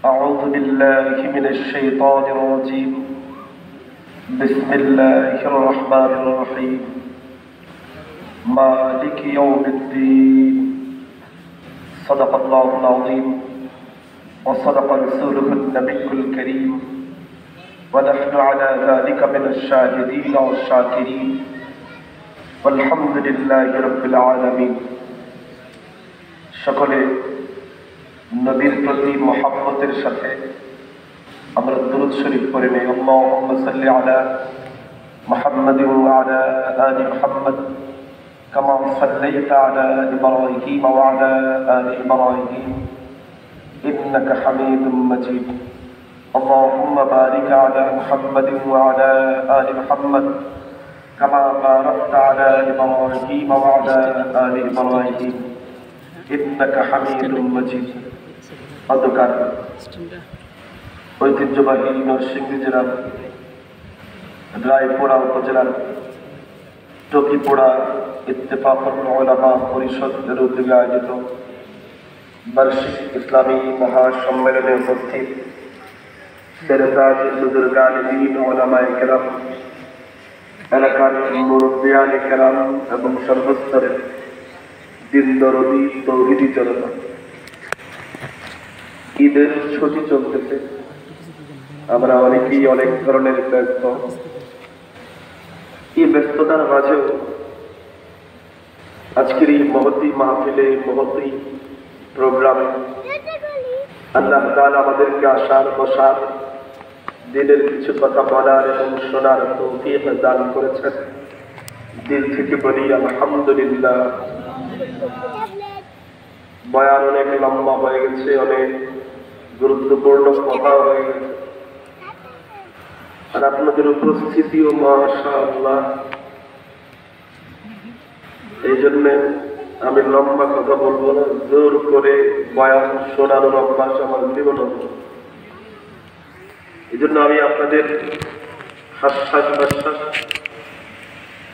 أعوذ بالله من الشيطان الرجيم بسم الله الرحمن الرحيم مالك يوم الدين صدق الله العظيم وصدق رسوله النبي الكريم ونحن على ذلك من الشاهدين والشاكرين والحمد لله رب العالمين সকলে নবীর প্রতি মুহাব্বতের সাথে আমরা দুরূদ শরীফ পড়ে নেই। আল্লাহুম্মা সাল্লি আলা মুহাম্মাদিন ওয়া আলা আলি মুহাম্মাদ কামা সাল্লাইতা আলা ইব্রাহিম ওয়া আলা আলি ইব্রাহিম ইন্নাকা হামিদুম মাজিদ। আল্লাহুম্মা বারিক আলা মুহাম্মাদিন ওয়া আলা আলি মুহাম্মাদ কামা বারাকতা আলা ইব্রাহিম ওয়া আলা আলি ইব্রাহিম ইন্নাকা হামিদুম মাজিদ। অন্ধকার ঐতিহ্যবাহী নরসিংদী জেলার রায়পুরা উপজেলার টকিপুরা ইত্তেফাকুল উলামা পরিষদের উদ্যোগে আয়োজিত বার্ষিক ইসলামী মহাসম্মেলনে উপস্থিত সেরেতাজ বুজুর্গান দ্বীন উলামায়ে কেরাম, এলাকার মুরব্বিয়ানে কেরাম এবং সর্বস্তরের দিন দরদি তৌহিদি জনতা, ঈদের ছুটি চলতেছে। আমরা অনেকেই অনেক ধরনের ব্যস্ত। এই ব্যস্ততার মাঝেও আজকের এই মহতী মাহফিলে, মহতী প্রোগ্রামে আল্লাহ তাআলা আমাদেরকে আসার বসার, দিনের কিছু কথা বলার এবং শোনার তৌফিক দান করেছেন। দিল থেকে বলি আলহামদুলিল্লাহ। বয়ান অনেক লম্বা হয়ে গেছে, অনেক গুরুত্বপূর্ণ কথা হয়ে গেছে, আর আপনাদের উপস্থিতিও মাশাআল্লাহ। এই জন্য আমি লম্বা কথা বলবো না, জোর করে বয়ান শোনানোর অভ্যাস আমার জীবনে। এই জন্য আমি আপনাদের হাস্যাস হাস্যাস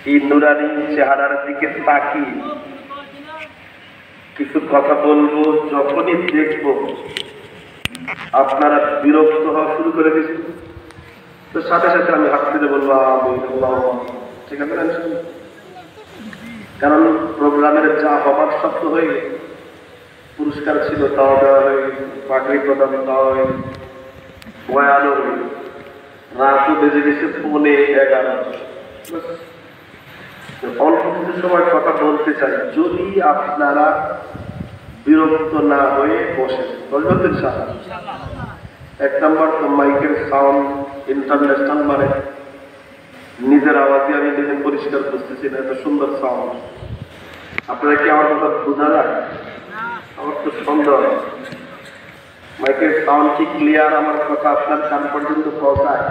এই নুরানি চেহারার দিকে তাকিয়ে কিছু কথা বলবো। যখনই দেখবো আপনারা বিরক্ত হওয়া শুরু করে দিচ্ছেন, তো সাথে সাথে আমি হাসতে বলবো ঠিক আছে। কারণ প্রোগ্রামের যা হবার শব্দ হয়ে গেছে, পুরস্কার ছিল তাও দেওয়া হয়ে গেছে, পাগড়ি প্রদান তাও হয়ে গেছে, বয়ানও হয়ে গেছে, রাতও বেজে গেছে 11:30। অল্প কিছু সময় কথা বলতে চাই, যদি আপনারা বিরক্ত না হয়ে বসে বলবেন। এক নম্বর তো মাইকের সাউন্ড ইন্টারন্যাশনাল, মানে নিজের আওয়াজে আমি নিজে পরিষ্কার করতেছি না, এত সুন্দর সাউন্ড। আপনারা কি আমার কথা বোঝা যায়? আমার তো সন্দেহ, মাইকের সাউন্ড কি ক্লিয়ার? আমার কথা আপনার কান পর্যন্ত পৌঁছায়,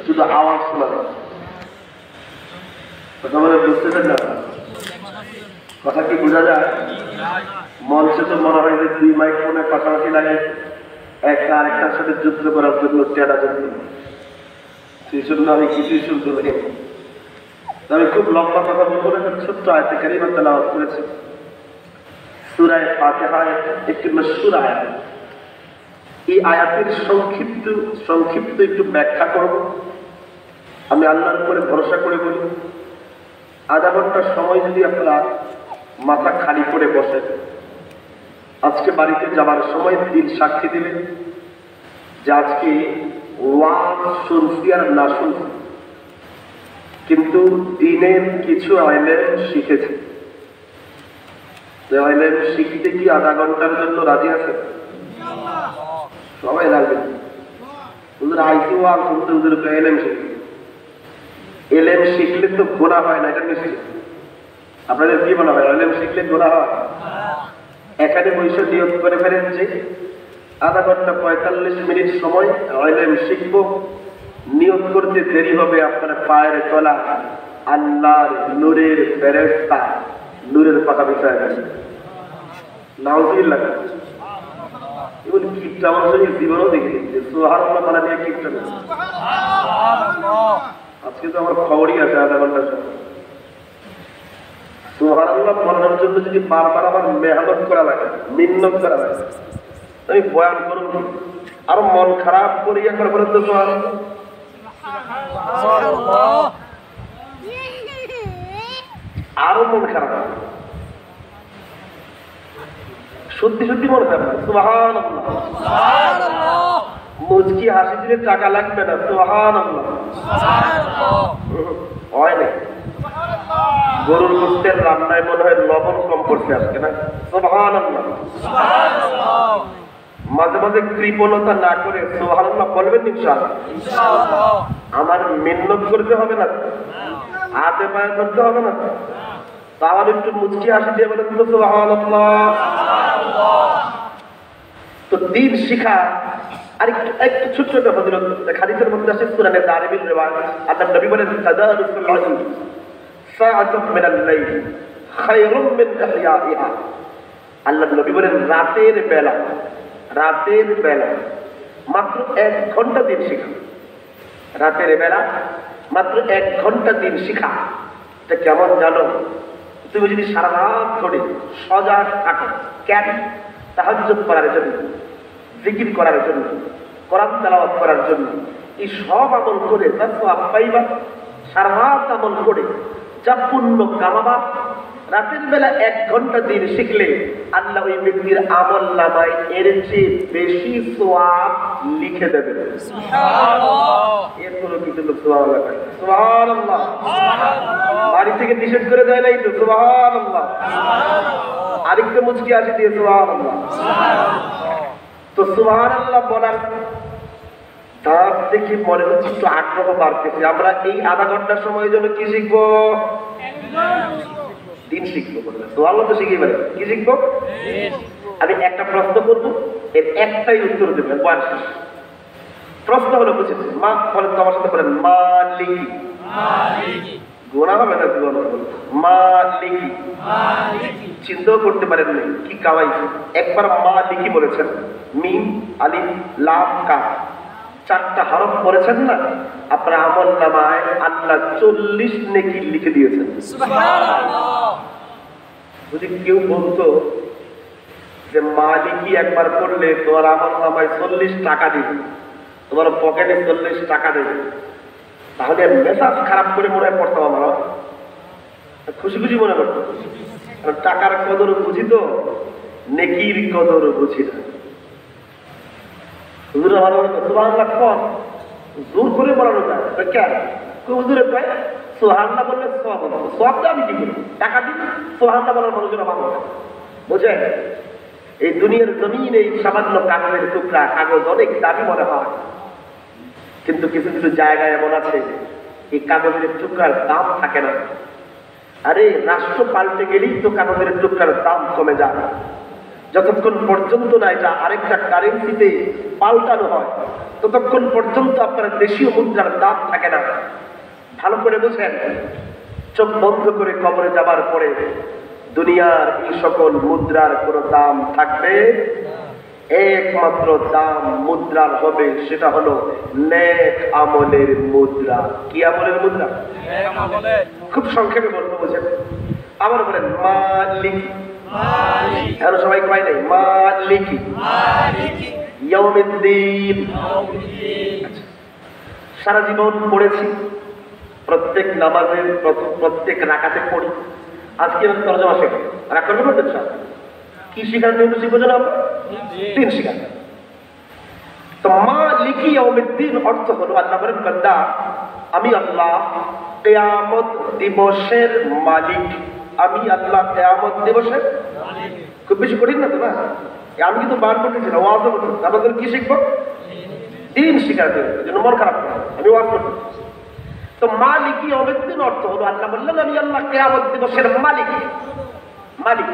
শুধু আওয়াজ শোনা যায়? কথা বলে বুঝতেছেন না? কথা কি বোঝা যায়? মঞ্চে তো মনে হয় যে 2 মাইক্রোফোনের পাশাপাশি লাগে, একটা আরেকটার সাথে যুদ্ধ করার জন্য টেরা যন্ত্র। সেই জন্য আমি কিছুই শুনতে পারি। আমি খুব লম্বা কথা বলবো না, ছোট্ট আয়াতে কারিমা তেলাওয়াত করেছি। সূরা ফাতিহা একটি মশহুর আয়াত। এই আয়াতের সংক্ষিপ্ত একটু ব্যাখ্যা করব। আমি আল্লাহর উপরে ভরসা করে বলি, আধা ঘন্টার সময় যদি আপনারা মাথা খালি করে বসে, আজকে বাড়িতে যাবার সময় দিন সাক্ষী দেবেন যে আজকে ওয়াজ শুনছি আর না শুনছি, কিন্তু দিনের কিছু ইলম শিখেছি। ইলম শিখতে কি আধা ঘন্টার জন্য রাজি আছে? সবাই রাজি। ওদের আইসি ওয়াজ শুনতে ওদের ইলম শিখবে। ইলম শিখলে তো গোনা হয় না, এটা নিশ্চিত। আপনাদের কি মনে হয় ইলম শিখলে গোনা হয়? এখানে বসে নিয়ত করে ফেলেন যে আধা ঘন্টা 45 মিনিট সময় ইলম শিখবো। নিয়ত করতে দেরি হবে, আপনার পায়ের তলা আল্লাহর নূরের ফেরেশতা নূরের পাতা বিছায় গেছে। নাউযুবিল্লাহ। এগুলো কিপটা মানুষের জীবনও দেখি যে সুবহানাল্লাহ বলা নিয়ে কিপটা। আজকে তো আমার খবরই আছে আধা ঘন্টার সময়। সুবহানাল্লাহ বলার জন্য যদি বারবার আমার মেহনত করা লাগে, মিন্নত করা লাগে, আমি বয়ান করুন, আর মন খারাপ করি একবার বলেন তো আরো মন খারাপ, সত্যি সত্যি মনে খারাপ। সুবহানাল্লাহ, মুচকি হাসি দিলে টাকা লাগবে না। সুবহানাল্লাহ, হয় না। গরুর গোশতের রান্নায় মনে হয় লবণ কম করছে আজকে না? সুবহানাল্লাহ। মাঝে মাঝে কৃপণতা না করে সুবহানাল্লাহ বলবেন ইনশাআল্লাহ। আমার মিন্নত করতে হবে না, হাতে পায়ে ধরতে হবে না, তাহলে একটু মুচকি হাসি দিয়ে বলেন তো সুবহানাল্লাহ। তো দ্বীন শিখা আর একটু ছোট্ট একটা ফজিলত হাদিসের মধ্যে আছে, সূরা দারিমির রিওয়ায়াত। আল্লাহ নবী বলেন তাদারুসুল ইলম সাআতুম মিনাল লাইল খায়রুম মিন ইহইয়াহা। আল্লাহ নবী বলেন রাতের বেলা মাত্র 1 ঘন্টা দিন শিখা, রাতের বেলা মাত্র 1 ঘন্টা দিন শিখা। এটা কেমন জানো? তুমি যদি সারা রাত ধরে সজাগ থাকো, কেন? তাহাজ্জুদ করার জন্য, জিকির করার জন্য, কোরআন তেলাওয়াত করার জন্য, এই সব আমল করে যা সওয়াব পাইবা, সারা রাত আমল করে যা পুণ্য কামাবা, রাতের বেলা 1 ঘন্টা দিন শিখলে আল্লাহ ওই ব্যক্তির আমল নামায় এর চেয়ে বেশি সওয়াব লিখে দেবে। সুবহানাল্লাহ। এরপরও কিছু লোক সুবহানাল্লাহ কয়, সুবহানাল্লাহ। বাড়ি থেকে নিষেধ করে দেয় নাই তো? সুবহানাল্লাহ। আরেকটা মুচকি হাসি দিয়ে সুবহানাল্লাহ। তো সুবহানাল্লাহ বলার তার দেখি মনে হচ্ছে একটু আগ্রহ বাড়তেছে। আমরা এই আধা ঘন্টার সময় জন্য কি শিখবো? দিন শিখবো। সুবহানাল্লাহ তো শিখেই পারে, কি শিখবো? আমি একটা প্রশ্ন করবো, এর একটাই উত্তর দেবেন। প্রশ্ন হলো, বুঝেছেন? মা বলেন তো আমার সাথে, বলেন মালিকি। গোনা হবে না? মালিকি। চিন্তাও করতে পারেন নাই কি কামাইছে। একবার মালিকি বলেছেন, মিম আলিফ লাম কাফ 4টা হরফ পড়েছেন না, আপনার আমল নামায় আল্লাহ 40 নেকি লিখে দিয়েছেন। সুবহানাল্লাহ। যদি কেউ বলতো যে মালিকি একবার পড়লে তোমার আমল নামায় 40 টাকা দিবে, তোমার পকেটে 40 টাকা দেবে, তাহলে মেজাজ খারাপ করে মনে হয় পড়তাম, আমরা খুশি খুশি মনে করতো। কারণ টাকার কদর বুঝি তো, নেকির কদর বুঝি না। হুজুরে ভালো বলে সুবহানাল্লাহ কম জোর করে বলানো যায় কেন? হুজুরে কয় সুবহানাল্লাহ বললে সওয়াব হবে। সওয়াবটা আমি কি করি? টাকা দিই, সুবহানাল্লাহ বলার মানুষেরা ভালো না, বুঝেন? এই দুনিয়ার জমিনে এই সামান্য কাগজের টুকরা, কাগজ অনেক দামি মনে হয়, কিন্তু কিছু কিছু জায়গায় এমন আছে এই কাগজের টুকরার দাম থাকে না। আরে রাষ্ট্র পাল্টে গেলেই তো কাগজের টুকরার দাম কমে যায়। যতক্ষণ পর্যন্ত না এটা আরেকটা কারেন্সিতে পাল্টানো হয়, ততক্ষণ পর্যন্ত আপনার দেশীয় মুদ্রার দাম থাকে না। ভালো করে বুঝেন, চোখ বন্ধ করে কবরে যাবার পরে দুনিয়ার এই সকল মুদ্রার কোনো দাম থাকবে? একমাত্র দাম মুদ্রার হবে, সেটা হলো নেক আমলের মুদ্রা। কি আমলের মুদ্রা? খুব সংক্ষেপে বলবো, বুঝেন? আবার বলেন মালিক। এখন সবাই কয় নাই মালিকি ইয়াউমিদ্দিন। সারা জীবন পড়েছি, প্রত্যেক নামাজের প্রত্যেক রাকাতে পড়ি। আজকে তরজমা শেখা রাগ করবে না? কি শিখার জন্য শিখবো যেন আমরা? দিন শিখা। তো মালিকি ইয়াউমিদ্দিন অর্থ হলো, আল্লাহ বলেন বান্দা আমি আল্লাহ কিয়ামত দিবসের মালিক। আমি আল্লাহ কিয়ামত দিবসের মালিক। খুব বেশি কঠিন না তো? না, আমি কিন্তু বার করতেছি না, ওয়াজ করতেছি। আমাদের কি শিখবো? দিন শিখাতে। জন্য মন খারাপ করে আমি ওয়াজ করতেছি। তো মালিকি ইয়াউমিদ্দিন অর্থ হলো, আল্লাহ বললেন আমি আল্লাহ কিয়ামত দিবসের মালিক। মালিক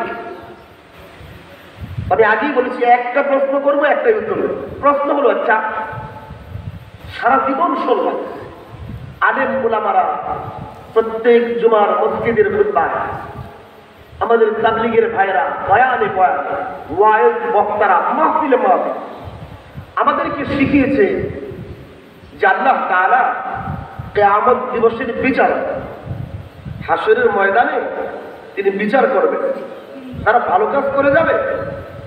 আমি আগেই বলেছি, একটা প্রশ্ন করবো, একটাই উত্তর দেবো। প্রশ্ন হলো, আচ্ছা সারা জীবন শুনলাম আলেম উলামারা প্রত্যেক জুমার মসজিদের খুতবায়, আমাদের তাবলীগের ভাইরা বয়ানে বয়ানে, ওয়াইজ বক্তারা মাহফিলে মাহফিল আমাদেরকে শিখিয়েছে যে আল্লাহ তাআলা কিয়ামত দিবসের বিচার, হাসরের ময়দানে তিনি বিচার করবেন। তারা ভালো কাজ করে যাবে,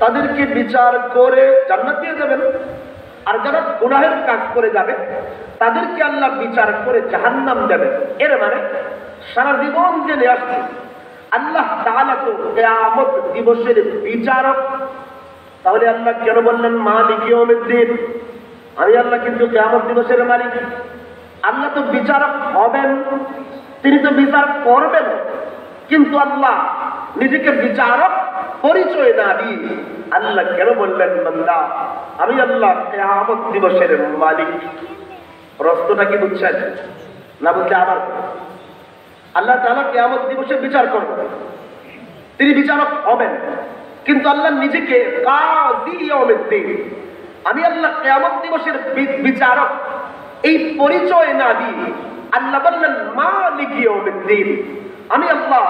তাদেরকে বিচার করে জান্নাত দিয়ে যাবেন, আর যারা গুনাহের কাজ করে যাবে তাদেরকে আল্লাহ বিচার করে জাহান্নাম দেবেন। এর মানে সারা জীবন জেনে আসছে আল্লাহ তাআলা তো কিয়ামত দিবসের বিচারক। তাহলে আল্লাহ কেন বললেন মালিক ইয়াউমিদ্দিন? আমি আল্লাহ কিন্তু কিয়ামত দিবসের মালিক। আল্লাহ তো বিচারক হবেন, তিনি তো বিচার করবেন, কিন্তু আল্লাহ নিজেকে বিচারক পরিচয় না দিয়ে আল্লাহ কেন বললেন বান্দা আমি আল্লাহ কিয়ামত দিবসের মালিক? প্রশ্নটা কি বুঝছেন না? বলতে আবার আল্লাহ তাআলা কিয়ামত দিবসে বিচার করবেন, তিনি বিচারক হবেন, কিন্তু আল্লাহ নিজেকে কাযী ইয়াউমিদ্দিন, আমি আল্লাহ কিয়ামত দিবসের বিচারক, এই পরিচয় না দিয়ে আল্লাহ বললেন মালিক ইয়াউমিদ্দিন, আমি আল্লাহ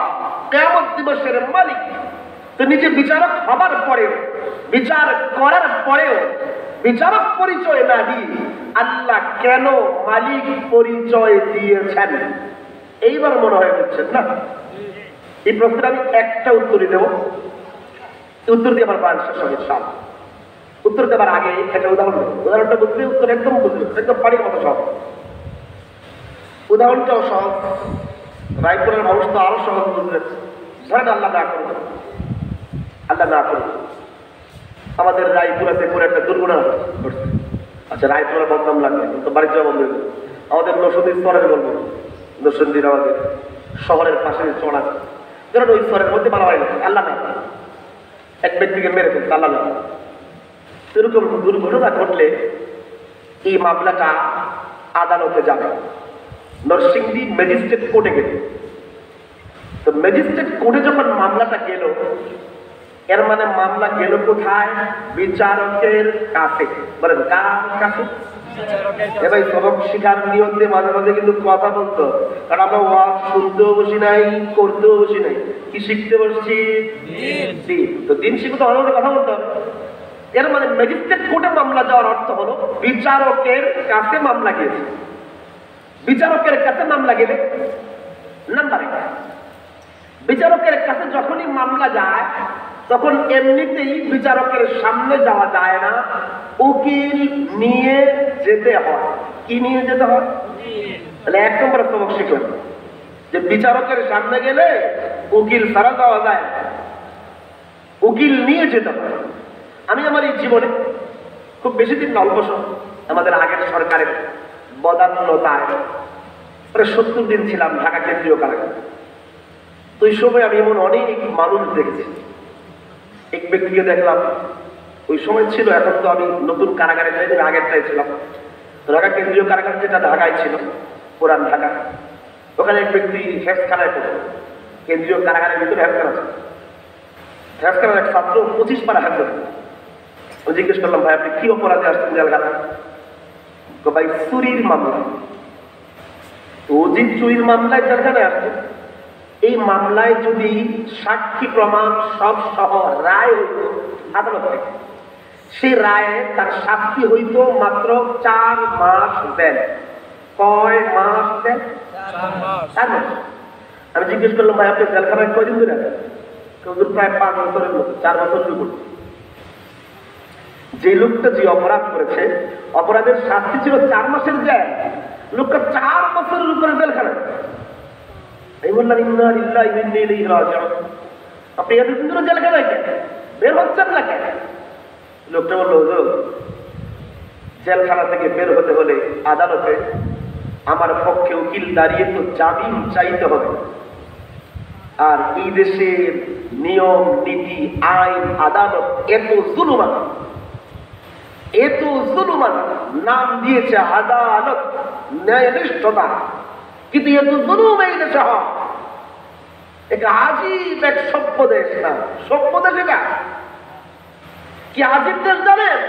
কিয়ামত দিবসের মালিক। তো নিজে বিচারক হবার পরেও, বিচার করার পরেও বিচারক পরিচয় না দিয়ে আল্লাহ কেন মালিক পরিচয় দিয়েছেন? এইবার মনে হয় বুঝছেন না? এই প্রশ্নের আমি একটা উত্তরই দেব, উত্তর দিয়ে আমার বয়ান শেষ হবে ইনশাআল্লাহ। উত্তর দেবার আগে একটা উদাহরণটা বুঝলে উত্তর একদম বুঝবে, একদম পানির মতো সহজ। উদাহরণটাও সহজ, রায়পুরের মানুষ তো আরো সহজ বুঝবে। ধরেন আল্লাহ না করুন, আল্লাহ না করুন আমাদের রায়পুরাতে করে একটা দুর্ঘটনা ঘটছে। আচ্ছা, রায়পুরের বদনাম লাগবে তো বাড়ির যাওয়া বন্ধ হয়ে আমাদের নরসিংদীর স্তরের বলবো, নরসিংদীর আমাদের শহরের পাশে চড়া, ধরেন ওই স্তরের মধ্যে মারামারি লাগছে, আল্লাহ না এক ব্যক্তিকে মেরে ফেলছে, আল্লাহ না। এরকম দুর্ঘটনা ঘটলে এই মামলাটা আদালতে যাবে, নরসিংদী ম্যাজিস্ট্রেট কোর্টে গেল। তো ম্যাজিস্ট্রেট কোর্টে যখন মামলাটা গেল, এর মানে মামলা গেল কোথায়? বিচারকের কাছে। বলেন কার কাছে? এবার সবক শিখার নিয়তে মাঝে মাঝে কিন্তু কথা বলতো, কারণ আমরা ওয়াজ শুনতেও বসি নাই, করতেও বসি নাই, কি শিখতে বসছি? দিন। তো দিন শিখতে তো অনেক কথা বলতে হবে। এর মানে ম্যাজিস্ট্রেট কোর্টে মামলা যাওয়ার অর্থ হলো বিচারকের কাছে মামলা গেছে। বিচারকের কাছে মামলা গেলে নাম্বার 1, বিচারকের কাছে যখনই মামলা যায় তখন এমনিতেই বিচারকের সামনে যাওয়া যায় না, উকিল নিয়ে যেতে হয়। কি নিয়ে যেতে হয়? তাহলে 1 নম্বর সবক শিখুন যে বিচারকের সামনে গেলে উকিল ছাড়া যাওয়া যায়, উকিল নিয়ে যেতে হয়। আমি আমার এই জীবনে খুব বেশি দিন অল্প সময়, আমাদের আগের সরকারের বদান্যতায় 70 দিন ছিলাম ঢাকা কেন্দ্রীয় কারাগারে। তো ওই সময় আমি এমন অনেক মানুষ দেখেছি। এক ব্যক্তিকে দেখলাম, ওই সময় ছিল, এখন তো আমি নতুন কারাগারে যাইনি, আগেরটাই ছিলাম। ঢাকা কেন্দ্রীয় কারাগার যেটা ঢাকায় ছিল, পুরান ঢাকা, ওখানে এক ব্যক্তি হেফখানায় পড়তো। কেন্দ্রীয় কারাগারের ভিতরে হেফখানা ছিল। হেফখানার এক ছাত্র 25 পারা হেফ। জিজ্ঞেস করলাম, ভাই আপনি কি অপরাধে আসছেন জেলখানা? তো ভাই চুরির মামলা। তো যে চুরির মামলায় জেলখানায় আসছে, এই মামলায় যদি সাক্ষী প্রমাণ সব সহ রায় হইত আদালত থেকে, সেই রায়ে তার শাস্তি হইত মাত্র 4 মাস জেল। কয় মাস জেল? 4 মাস। আমি জিজ্ঞেস করলাম, ভাই আপনি জেলখানায় কয়দিন ধরে আছেন? প্রায় 5 বছরের মতো, 4 বছর ধরে। যে লোকটা যে অপরাধ করেছে, অপরাধের শাস্তি ছিল 4 মাসের জেল, লোকটা 4 বছরের উপরে জেলখানায়। আমি বললাম, ইন্না লিল্লাহি ওয়া ইন্না ইলাইহি রাজিউন। আপনি এতদিন ধরে জেলখানায় কেন, বের হচ্ছেন না কেন? লোকটা বলল, হুজুর জেলখানা থেকে বের হতে হলে আদালতে আমার পক্ষে উকিল দাঁড়িয়ে তো জামিন চাইতে হবে। আর এই দেশের নিয়ম নীতি আইন আদালত এত জুলুমান, এত জুলুমান, নাম দিয়েছে আদালত ন্যায়নিষ্ঠতা, কিন্তু এত জুলুম এই দেশে হয়। এটা আজীব এক সভ্য দেশ না? সভ্য দেশ এটা কি আজীব দেশ জানেন?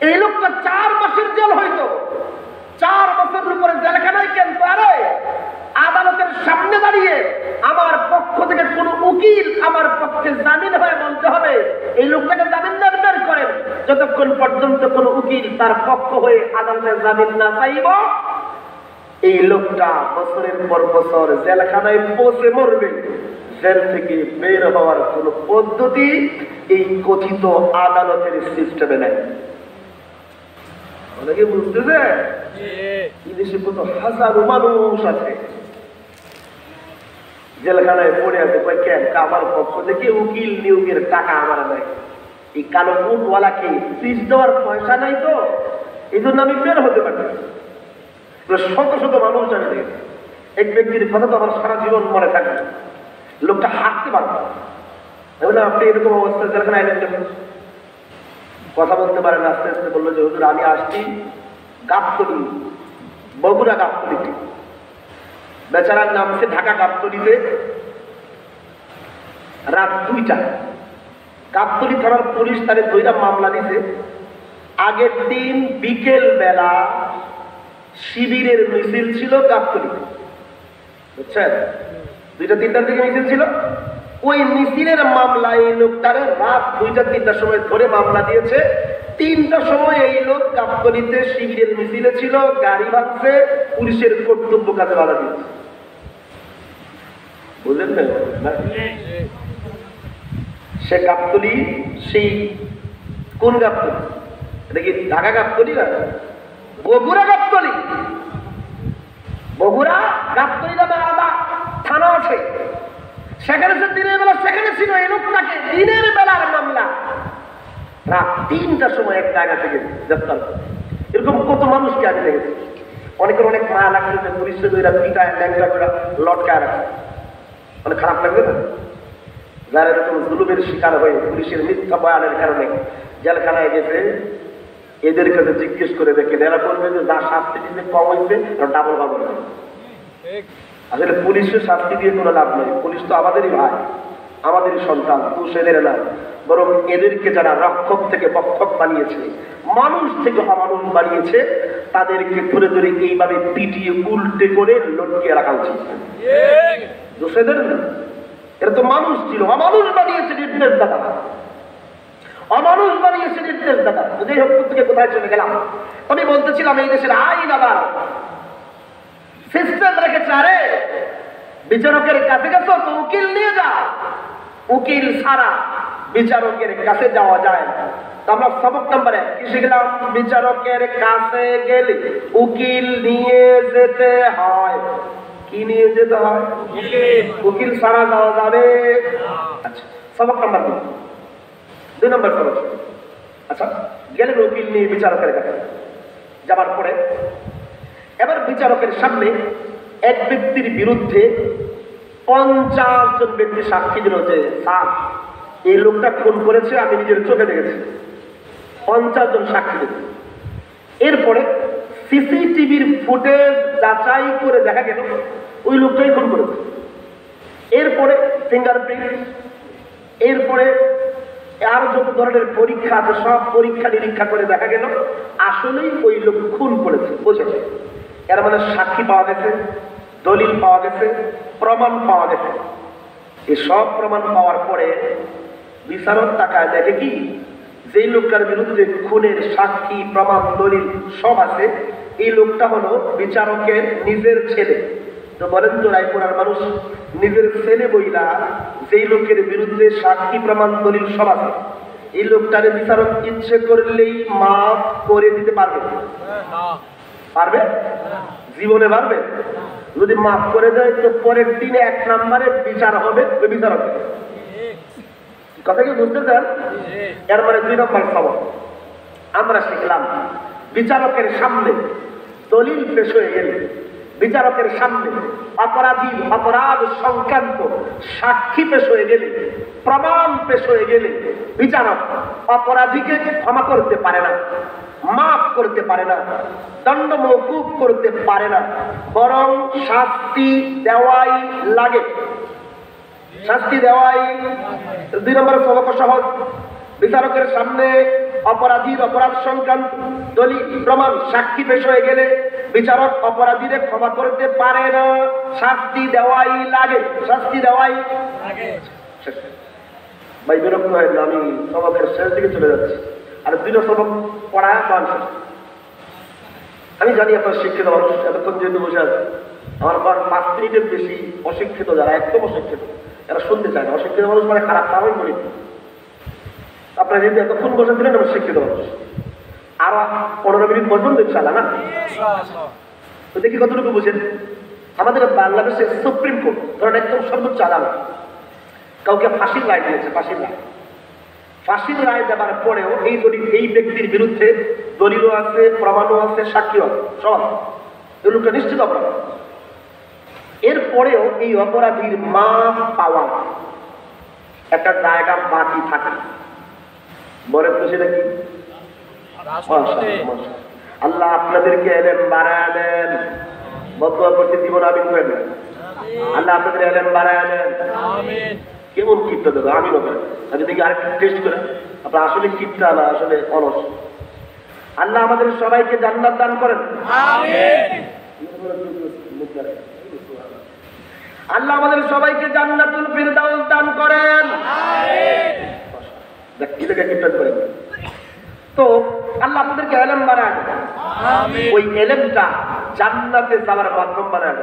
এই লোকটা 4 মাসের জেল হইতো, 4 বছরের উপরে জেলখানায় কেন? আরে আদালতের সামনে দাঁড়িয়ে আমার পক্ষ থেকে কোন উকিল আমার পক্ষে জামিন হয়ে বলতে হবে এই লোকটাকে জামিন না বের করেন, যতক্ষণ পর্যন্ত কোন উকিল তার পক্ষ হয়ে আদালতের জামিন না চাইব, এই লোকটা বছরের পর বছর জেলখানায় পচে মরবে, জেল থেকে বের হওয়ার কোন পদ্ধতি এই কথিত আদালতের সিস্টেমে নেই। অনেকে বুঝতেছে বিদেশে কত হাজারো মানুষ আছে জেলখানায় পড়ে আছে, কেন আমার পক্ষ থেকে উকিল নিয়োগের টাকা আমার নাই, এই কালো মুখওয়ালাকে ফিস দেওয়ার পয়সা নাই, তো এই জন্য আমি বের হতে পারি। শত শত মানুষ আমি দেখেছি। এক ব্যক্তির কথা তো আমার সারা জীবন মনে থাকবে, লোকটা হাঁটতে পারবে না। আপনি এরকম অবস্থা জেলখানায় আইলেন কেন? কথা বলতে পারেন, আস্তে আস্তে বললো যে হুজুর আমি আসছি গাবতলী, বগুড়া গাবতলীতে। বেচারার নামছে ঢাকা গাবতলীতে রাত 2টা। গাবতলী থানার পুলিশ তারে ধইরা মামলা দিছে। আগের দিন বিকেল বেলা শিবিরের মিছিল ছিল গাবতলীতে, বুঝছেন? 2টা-3টার দিকে মিছিল ছিল। ওই মিছিলের মামলায় এই লোকটারে রাত 2টা-3টার সময় ধরে মামলা দিয়েছে। 3টার সময় এই লোক গাবতলীতে শিবিরের মিছিলে ছিল, গাড়ি ভাঙছে, পুলিশের কর্তব্য কাজে বাধা দিয়েছে। বুঝলেন না? সে গাবতলী, সেই কোন গাবতলী? এটা কি ঢাকা গাবতলী না, বগুড়া গাবতলী। বগুড়া গাবতলী নামে আলাদা থানা আছে, সেখানে সে দিনের বেলা সেখানে ছিল। এই লোকটাকে দিনের বেলার মামলা রাত 3টার সময় এক জায়গা থেকে গ্রেফতার। এরকম কত মানুষকে আমি দেখেছি। অনেকের অনেক মায়া লাগছে যে পুলিশের দুইরা পিটায় ল্যাংটা করে লটকায় রাখে, অনেক খারাপ লাগবে না? যারা এরকম জুলুমের শিকার হয়ে পুলিশের মিথ্যা বয়ানের কারণে জেলখানায় গেছে, এদের কাছে জিজ্ঞেস করে দেখে এরা বলবে যে যা শাস্তি দিতে কম হয়েছে ডাবল পাবো না। আসলে পুলিশের শাস্তি দিয়ে কোনো লাভ নেই। পুলিশ তো আমাদেরই ভাই, আমাদেরই সন্তান, দোষ এদের না। বরং এদেরকে যারা রক্ষক থেকে পক্ষক বানিয়েছে, মানুষ থেকে অমানুষ বানিয়েছে, তাদেরকে ধরে ধরে এইভাবে পিটিয়ে উল্টে করে লটকিয়ে রাখা উচিত। দোষ এদের না, এরা তো মানুষ ছিল। অমানুষ বানিয়েছে নির্দেশদাতা, অমানুষ বানিয়েছে নির্দেশদাতা। যদি হোক থেকে কোথায় চলে গেলাম, আমি বলতেছিলাম এই দেশের আইন আবার সিস্টেম রেখেছে। আরে বিচারকের কাছে গেছো তো উকিল নিয়ে যাও, উকিল ছাড়া বিচারকের কাছে যাওয়া যায় না। আমরা সবক নম্বরে কি শিখলাম? বিচারকের কাছে গেলে উকিল নিয়ে যেতে হয়। কি নিয়ে যেতে হয়? উকিল ছাড়া যাওয়া যাবে। আচ্ছা, সবক নম্বর 2 নম্বর সবক। আচ্ছা, গেলেন উকিল নিয়ে বিচারকের কাছে। যাবার পরে এবার বিচারকের সামনে এক ব্যক্তির বিরুদ্ধে 50 জন ব্যক্তি সাক্ষী দিল যে স্যার এই লোকটা খুন করেছে, আমি নিজের চোখে দেখেছি। 50 জন সাক্ষী দিল। এরপরে সিসিটিভির ফুটেজ যাচাই করে দেখা গেল ওই লোকটাই খুন করেছে। এরপরে ফিঙ্গারপ্রিন্ট, এরপরে আর যত ধরনের পরীক্ষা আছে সব পরীক্ষা নিরীক্ষা করে দেখা গেল আসলেই ওই লোক খুন করেছে। বুঝেছে? এর মানে সাক্ষী পাওয়া গেছে, দলিল পাওয়া গেছে, প্রমাণ পাওয়া গেছে। এই সব প্রমাণ পাওয়ার পরে বিচারক তাকায় দেখে কি যেই লোকটার বিরুদ্ধে খুনের সাক্ষী প্রমাণ দলিল সব আছে, এই লোকটা হলো বিচারকের নিজের ছেলে। তো বলেন তো রায়পুরার মানুষ নিজের ছেলে বইলা যেই লোকের বিরুদ্ধে সাক্ষী প্রমাণ দলিল সব আছে, এই লোকটারে বিচারক ইচ্ছে করলেই মাফ করে দিতে পারবে? পারবে? জীবনে পারবে? যদি মাফ করে দেয় তো পরের দিনে 1 নম্বরে বিচার হবে ওই বিচারক। কথা কি বুঝতে চান? এর মানে 2 নম্বর খবর আমরা শিখলাম, বিচারকের সামনে দলিল পেশ হয়ে গেলে, বিচারকের সামনে অপরাধীর অপরাধ সংক্রান্ত সাক্ষী পেশ হয়ে গেলে, প্রমাণ পেশ হয়ে গেলে বিচারক অপরাধীকে ক্ষমা করতে পারে না, মাফ করতে পারে না, দণ্ড মওকুফ করতে পারে না, বরং শাস্তি দেওয়াই লাগে। শাস্তি দেওয়াই। 2 নম্বর সবক সহজ। বিচারকের সামনে অপরাধীর অপরাধ সংক্রান্ত দলিল প্রমাণ সাক্ষী পেশ হয়ে গেলে বিচারক অপরাধীরে ক্ষমা করতে পারে না, শাস্তি দেওয়াই লাগে। শাস্তি দেওয়াই লাগে। ভাই বিরক্ত হয় না, আমি সবকের শেষ দিকে চলে যাচ্ছি। আর 2টা সবক পড়ায় মানুষ। আমি জানি আপনার শিক্ষিত মানুষ এতক্ষণ যেহেতু বসে আছে, আমার 5 মিনিটের বেশি অশিক্ষিত, যারা একদম অশিক্ষিত এরা শুনতে চায় না। অশিক্ষিত মানুষ মানে খারাপ, তাই বলি। আপনারা যেহেতু এতক্ষণ বসেছিলেন, আমরা শিক্ষিত মানুষ, আরো 15 মিনিট বসবেন তো ইনশাআল্লাহ না? তো দেখি কতটুকু বুঝেন। আমাদের বাংলাদেশের সুপ্রিম কোর্ট ধরেন একদম সর্বোচ্চ আদালত কাউকে ফাঁসির রায় দিয়েছে, ফাঁসির রায় দেওয়ার পরেও এই ব্যক্তির বিরুদ্ধে দলিলও আছে, প্রমাণও আছে, সাক্ষীও আছে, সব এই লোকটা নিশ্চিত অপরাধ। এরপরেও এই অপরাধীর মাপ পাওয়া একটা জায়গা বাকি থাকে। বলেন তো সেটা কি? আল্লাহ আপনাদেরকে এলেম বাড়ায় দেন, বদুয়া করতে জীবন আমিন করে দেন। আল্লাহ আপনাদের এলেম বাড়ায় দেন। কেমন কিপটা দেবো আমি নয়, আমি দেখি আরেকটা টেস্ট করে আপনার আসলে কিপটা না আসলে অলস। আল্লাহ আমাদের সবাইকে জান্নাত দান করেন। আল্লাহ আমাদের সবাইকে জান্নাতুল ফিরদাউস দান করেন। তো আল্লাহ আপনাদেরকে এলেম বানায়, ওই এলেমটা জান্নাতে যাওয়ার মাধ্যম বানায়।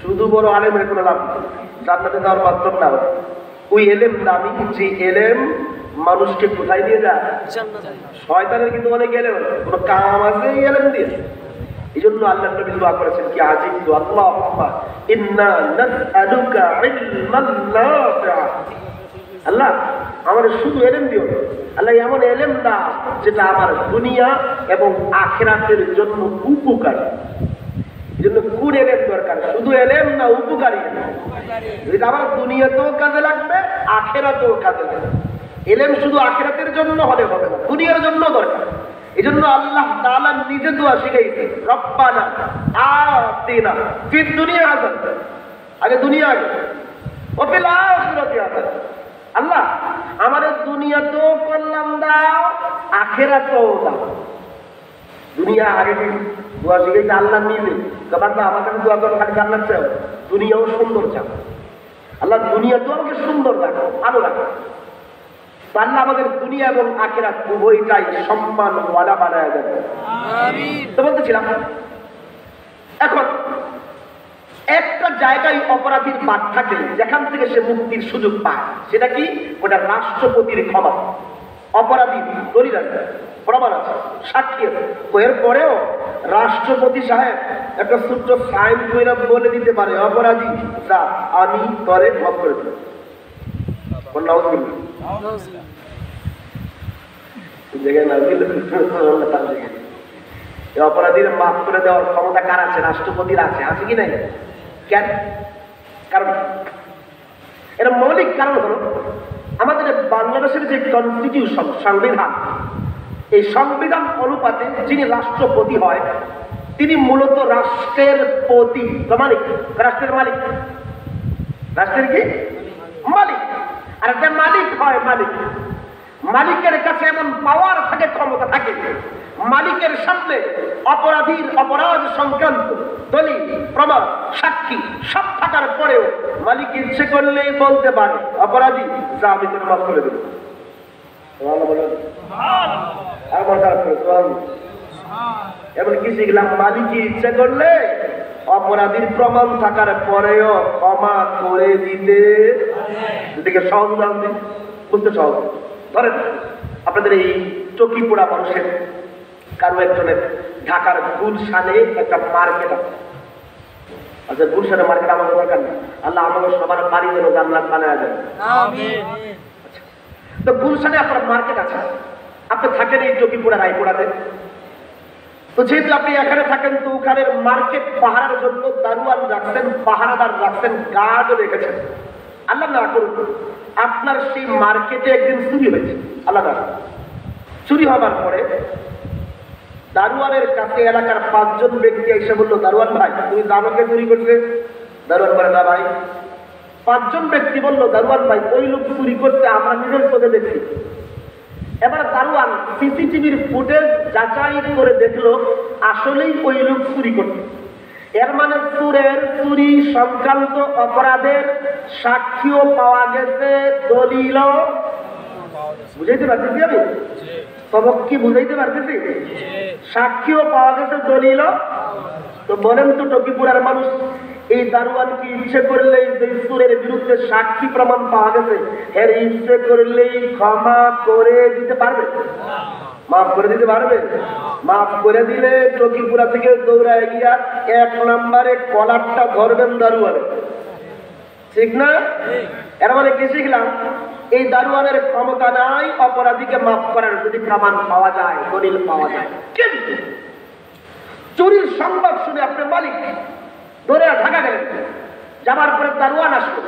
শুধু বড় আলেমের কোনো লাভ নেই, জান্নাতে যাওয়ার মাধ্যম না। ওই এলেম দামি, যে এলেম মানুষকে কোথায় নিয়ে যায়? শয়তানের কিন্তু অনেক এলেম, কোনো কাম আছে এই এলেম দিয়ে। এই জন্য আল্লাহ নবী দোয়া করেছেন কি আজিব তো আল্লাহুম্মা ইন্না নাসআলুকা ইলমান নাফিআ। আল্লাহ আমাদের শুধু এলেম দিও, আল্লাহ এমন এলেম দাও যেটা আমার দুনিয়া এবং আখিরাতের জন্য উপকারী। এই জন্য কোন এলেম দরকার? শুধু এলেম না, উপকারী। যেটা আমার দুনিয়াতেও কাজে লাগবে, আখিরাতেও কাজে লাগবে। এলেম শুধু আখিরাতের জন্য হলে হবে না, দুনিয়ার জন্য দরকার। এই জন্য আল্লাহ তাআলা নিজে দোয়া শিখাইছে, রব্বানা আতিনা ফিদ দুনিয়া হাসানাতান, আগে দুনিয়া আগে, ওয়া ফিল আখিরাতি হাসানাতান। আল্লাহ আমাদের দুনিয়াতেও কল্যাণ দাও, আখিরাতেও দাও। দুনিয়া আগে দোয়া শিখাইছে আল্লাহ নিজে, বান্দা আমার কাছে দোয়া করো খালি জান্নাত চাও, দুনিয়াও সুন্দর চাও। আল্লাহ দুনিয়াতেও আমাকে সুন্দর রাখো, ভালো রাখো। আল্লাহ আমাদের দুনিয়া এবং আখিরাত উভয়টাই সম্মান ওয়ালা বানায় দেবে। তো বলতেছিলাম, এখন একটা জায়গায় অপরাধীর বাদ থাকে যেখান থেকে সে মুক্তির সুযোগ পায়, সেটা কি? ওটা রাষ্ট্রপতির ক্ষমতা। অপরাধী দলিল আছে, প্রমাণ আছে, সাক্ষী আছে, এরপরেও রাষ্ট্রপতি সাহেব একটা ছোট্ট সাইন করে বলে দিতে পারে, অপরাধী যা আমি তরে মাফ করে দেব। অপরাধীর মাফ করে দেওয়ার ক্ষমতা কার আছে? রাষ্ট্রপতির আছে। আছে কি নাই? কেন? কারণ এর মৌলিক কারণ হলো আমাদের বাংলাদেশের যে কনস্টিটিউশন, সংবিধান, এই সংবিধান অনুপাতে যিনি রাষ্ট্রপতি হয় তিনি মূলত রাষ্ট্রের প্রতি মালিক। রাষ্ট্রের মালিক, রাষ্ট্রের কি মালিক। আর যে মালিক হয়, মালিকের কাছে এমন পাওয়ার থাকে, ক্ষমতা থাকে, মালিকের সামনে অপরাধীর অপরাধ সংক্রান্ত দলিল, প্রমাণ, সাক্ষী সব থাকার পরেও মালিক ইচ্ছে করলেই বলতে পারে, অপরাধী যা আমি তোর মাফ করে দেব। এমন কি শিখলাম? মালিক ইচ্ছে করলে অপরাধীর প্রমাণ থাকার পরেও ক্ষমা করে দিতে। এদিকে সহজ উদাহরণ দিন, বুঝতে সহজ। ধরেন আপনাদের এই চকিপোড়া মানুষের কারো একজনের ঢাকার গুলশানে একটা মার্কেট আছে। আচ্ছা, গুলশানে মার্কেট আমাদের দরকার নেই, আল্লাহ আমাদের সবার বাড়ি যেন জান্নাত বানায় দেন। তো গুলশানে আপনার মার্কেট আছে, আপনি থাকেন এই চকিপোড়া রায়পুরাতে। তো যেহেতু আপনি এখানে থাকেন, তো ওখানে মার্কেট পাহারার জন্য দারোয়ান রাখছেন, পাহারাদার রাখছেন, গার্ডও রেখেছেন। আল্লাহ না করুন আপনার সেই মার্কেটে একদিন চুরি হয়েছে। আল্লাহ না, চুরি হবার পরে দারোয়ানের কাছে এলাকার 5 জন ব্যক্তি এসে বললো, দারোয়ান ভাই তুমি জানো কে চুরি করছে? দারোয়ান বলে, না ভাই। 5 জন ব্যক্তি বললো, দারোয়ান ভাই ওই লোক চুরি করতে আমরা নিজের চোখে দেখছি। এবার দারোয়ান সিসিটিভির ফুটেজ যাচাই করে দেখলো আসলেই ওই লোক চুরি করছে। এর মানে চুরি সংক্রান্ত অপরাধের সাক্ষীও পাওয়া গেছে, দলিলও। বুঝাইতে পারতেছি আমি? সবক কি বুঝাইতে পারতেছি? সাক্ষীও পাওয়া গেছে, দলিলও। তো বলেন তো টকিপুরার মানুষ এই দারোয়ান কি ইচ্ছে করলেই যে চোরের বিরুদ্ধে সাক্ষী প্রমাণ পাওয়া গেছে এর ইচ্ছে করলেই ক্ষমা করে দিতে পারবে? মাফ করে দিতে পারবে? মাফ করে দিলে চকিপুরা থেকে দৌড়ায় গিয়া 1 নম্বরে কলারটা ধরবেন দারোয়ানে, ঠিক না? এর মানে কি শিখলাম? এই দারোয়ানের ক্ষমতা নাই অপরাধীকে মাফ করার, যদি প্রমাণ পাওয়া যায়, দলিল পাওয়া যায়। কিন্তু চুরির সংবাদ শুনে আপনার মালিক ধরে ঢাকা গেলেন, যাবার পরে দারোয়ান আসলো,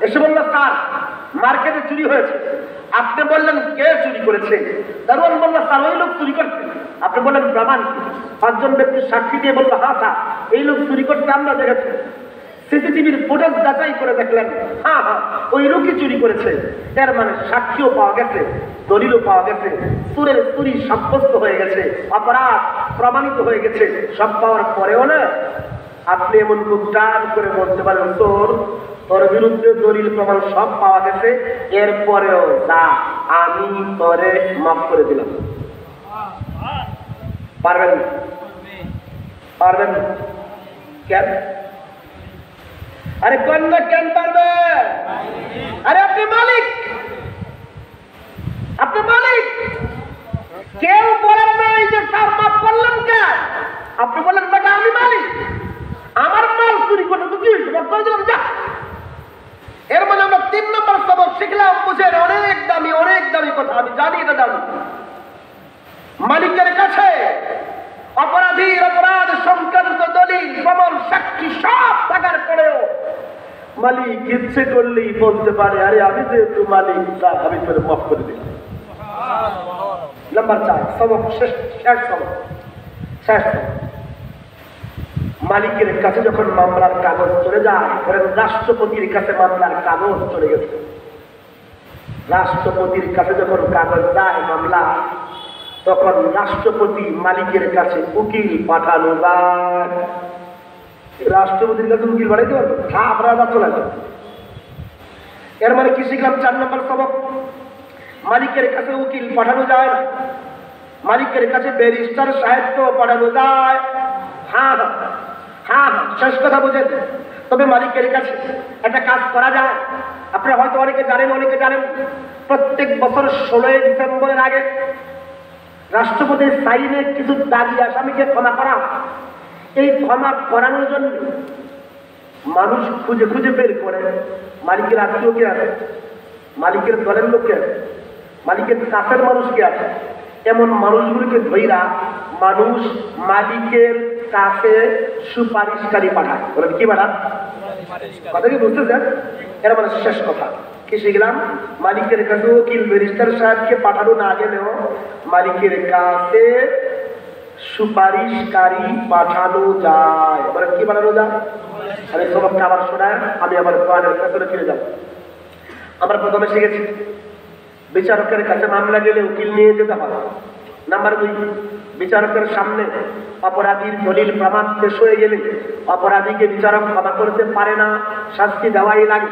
এসে বলল স্যার মার্কেটে চুরি হয়েছে। আপনি বললেন কে চুরি করেছে? দারোয়ান বলল স্যার ওই লোক চুরি করছে। আপনি বললেন প্রমাণ? 5 জন ব্যক্তি সাক্ষী দিয়ে বলল হ্যাঁ স্যার এই লোক চুরি করতে আমরা দেখেছি। সিসিটিভির ফুটেজ যাচাই করে দেখলেন হ্যাঁ ওই লোকই চুরি করেছে। এর মানে সাক্ষীও পাওয়া গেছে, দলিলও পাওয়া গেছে, চোরের চুরি সাব্যস্ত হয়ে গেছে, অপরাধ প্রমাণিত হয়ে গেছে। সব পাওয়ার পরেও না আপনি এমন খুব টান করে বলতে পারেন তোর বিরুদ্ধে দলিল প্রমাণ সব পাওয়া গেছে, এরপরেও যা আমি তোরে মাফ করে দিলাম। পারবেন? পারবেন? কেন? আরে কন্যা কেন পারবে? আরে আপনি মালিক, আপনি মালিক। কেউ বলেন নাই যে স্যার মাফ করলেন কেন? আপনি বলেন বেটা আমি মালিক, আমার মাল চুরি করতে তো কি হয়েছে, মাফ করে দিলাম যা। এর মানে আমরা 3 নম্বর সবক শিখলাম। বুঝেন অনেক দামি কথা, আমি জানি এটা দামি। মালিকের কাছে অপরাধীর অপরাধ সংক্রান্ত দলিল প্রমাণ সাক্ষী সব থাকার পরেও মালিক ইচ্ছে করলেই বলতে পারে আরে আমি যেহেতু মালিক আমি তোরে মাফ করে দিলাম। নাম্বার 4 সবক শেষ সবক। মালিকের কাছে যখন মামলার কাগজ চলে যায়, ধরেন রাষ্ট্রপতির কাছে মামলার কাগজ চলে গেছে, রাষ্ট্রপতির কাছে যখন কাগজ যায় মামলা, তখন রাষ্ট্রপতি মালিকের কাছে উকিল পাঠানো যায়। রাষ্ট্রপতির কাছে উকিল পাঠাইতে পারবে? হ্যাঁ আপনারা চলে যান। এর মানে কি শিখলাম? 4 নম্বর সবক, মালিকের কাছে উকিল পাঠানো যায়, মালিকের কাছে ব্যারিস্টার সাহেবকে পাঠানো যায়। হ্যাঁ শেষ কথা বুঝেন। তবে মালিকের কাছে একটা কাজ করা যায়, আপনারা হয়তো অনেকে জানেন প্রত্যেক বছর 16 ডিসেম্বরের আগে রাষ্ট্রপতির সাইনে কিছু দাবি আসামিকে ক্ষমা করা। এই ক্ষমা করানোর জন্য মানুষ খুঁজে খুঁজে বের করে মালিকের আত্মীয় কে আছে, মালিকের দলের লোক কে আছে, মালিকের কাছের মানুষ কে আছে, এমন মানুষগুলিকে ধৈরা মানুষ মালিকের কাছে সুপারিশকারী পাঠায়। বলেন কি পাঠান? কথা কি বুঝতেছেন? এর মানে শেষ কথা কি শিখলাম? মালিকের কাছে উকিল ব্যারিস্টার সাহেবকে পাঠানো না গেলেও মালিকের কাছে সুপারিশকারী পাঠানো যায়। বলেন কি পাঠানো যায়? আমি সবকটা আবার শোনায় আমি আবার কোরআনের ভেতরে ফিরে যাব। আমরা প্রথমে শিখেছি বিচারকের কাছে মামলা গেলে উকিল নিয়ে যেতে হবে। নাম্বার 2, বিচারকের সামনে অপরাধীর দলিল প্রমাণ পেশ হয়ে গেলে অপরাধীকে বিচারক ক্ষমা করতে পারে না, শাস্তি দেওয়াই লাগে।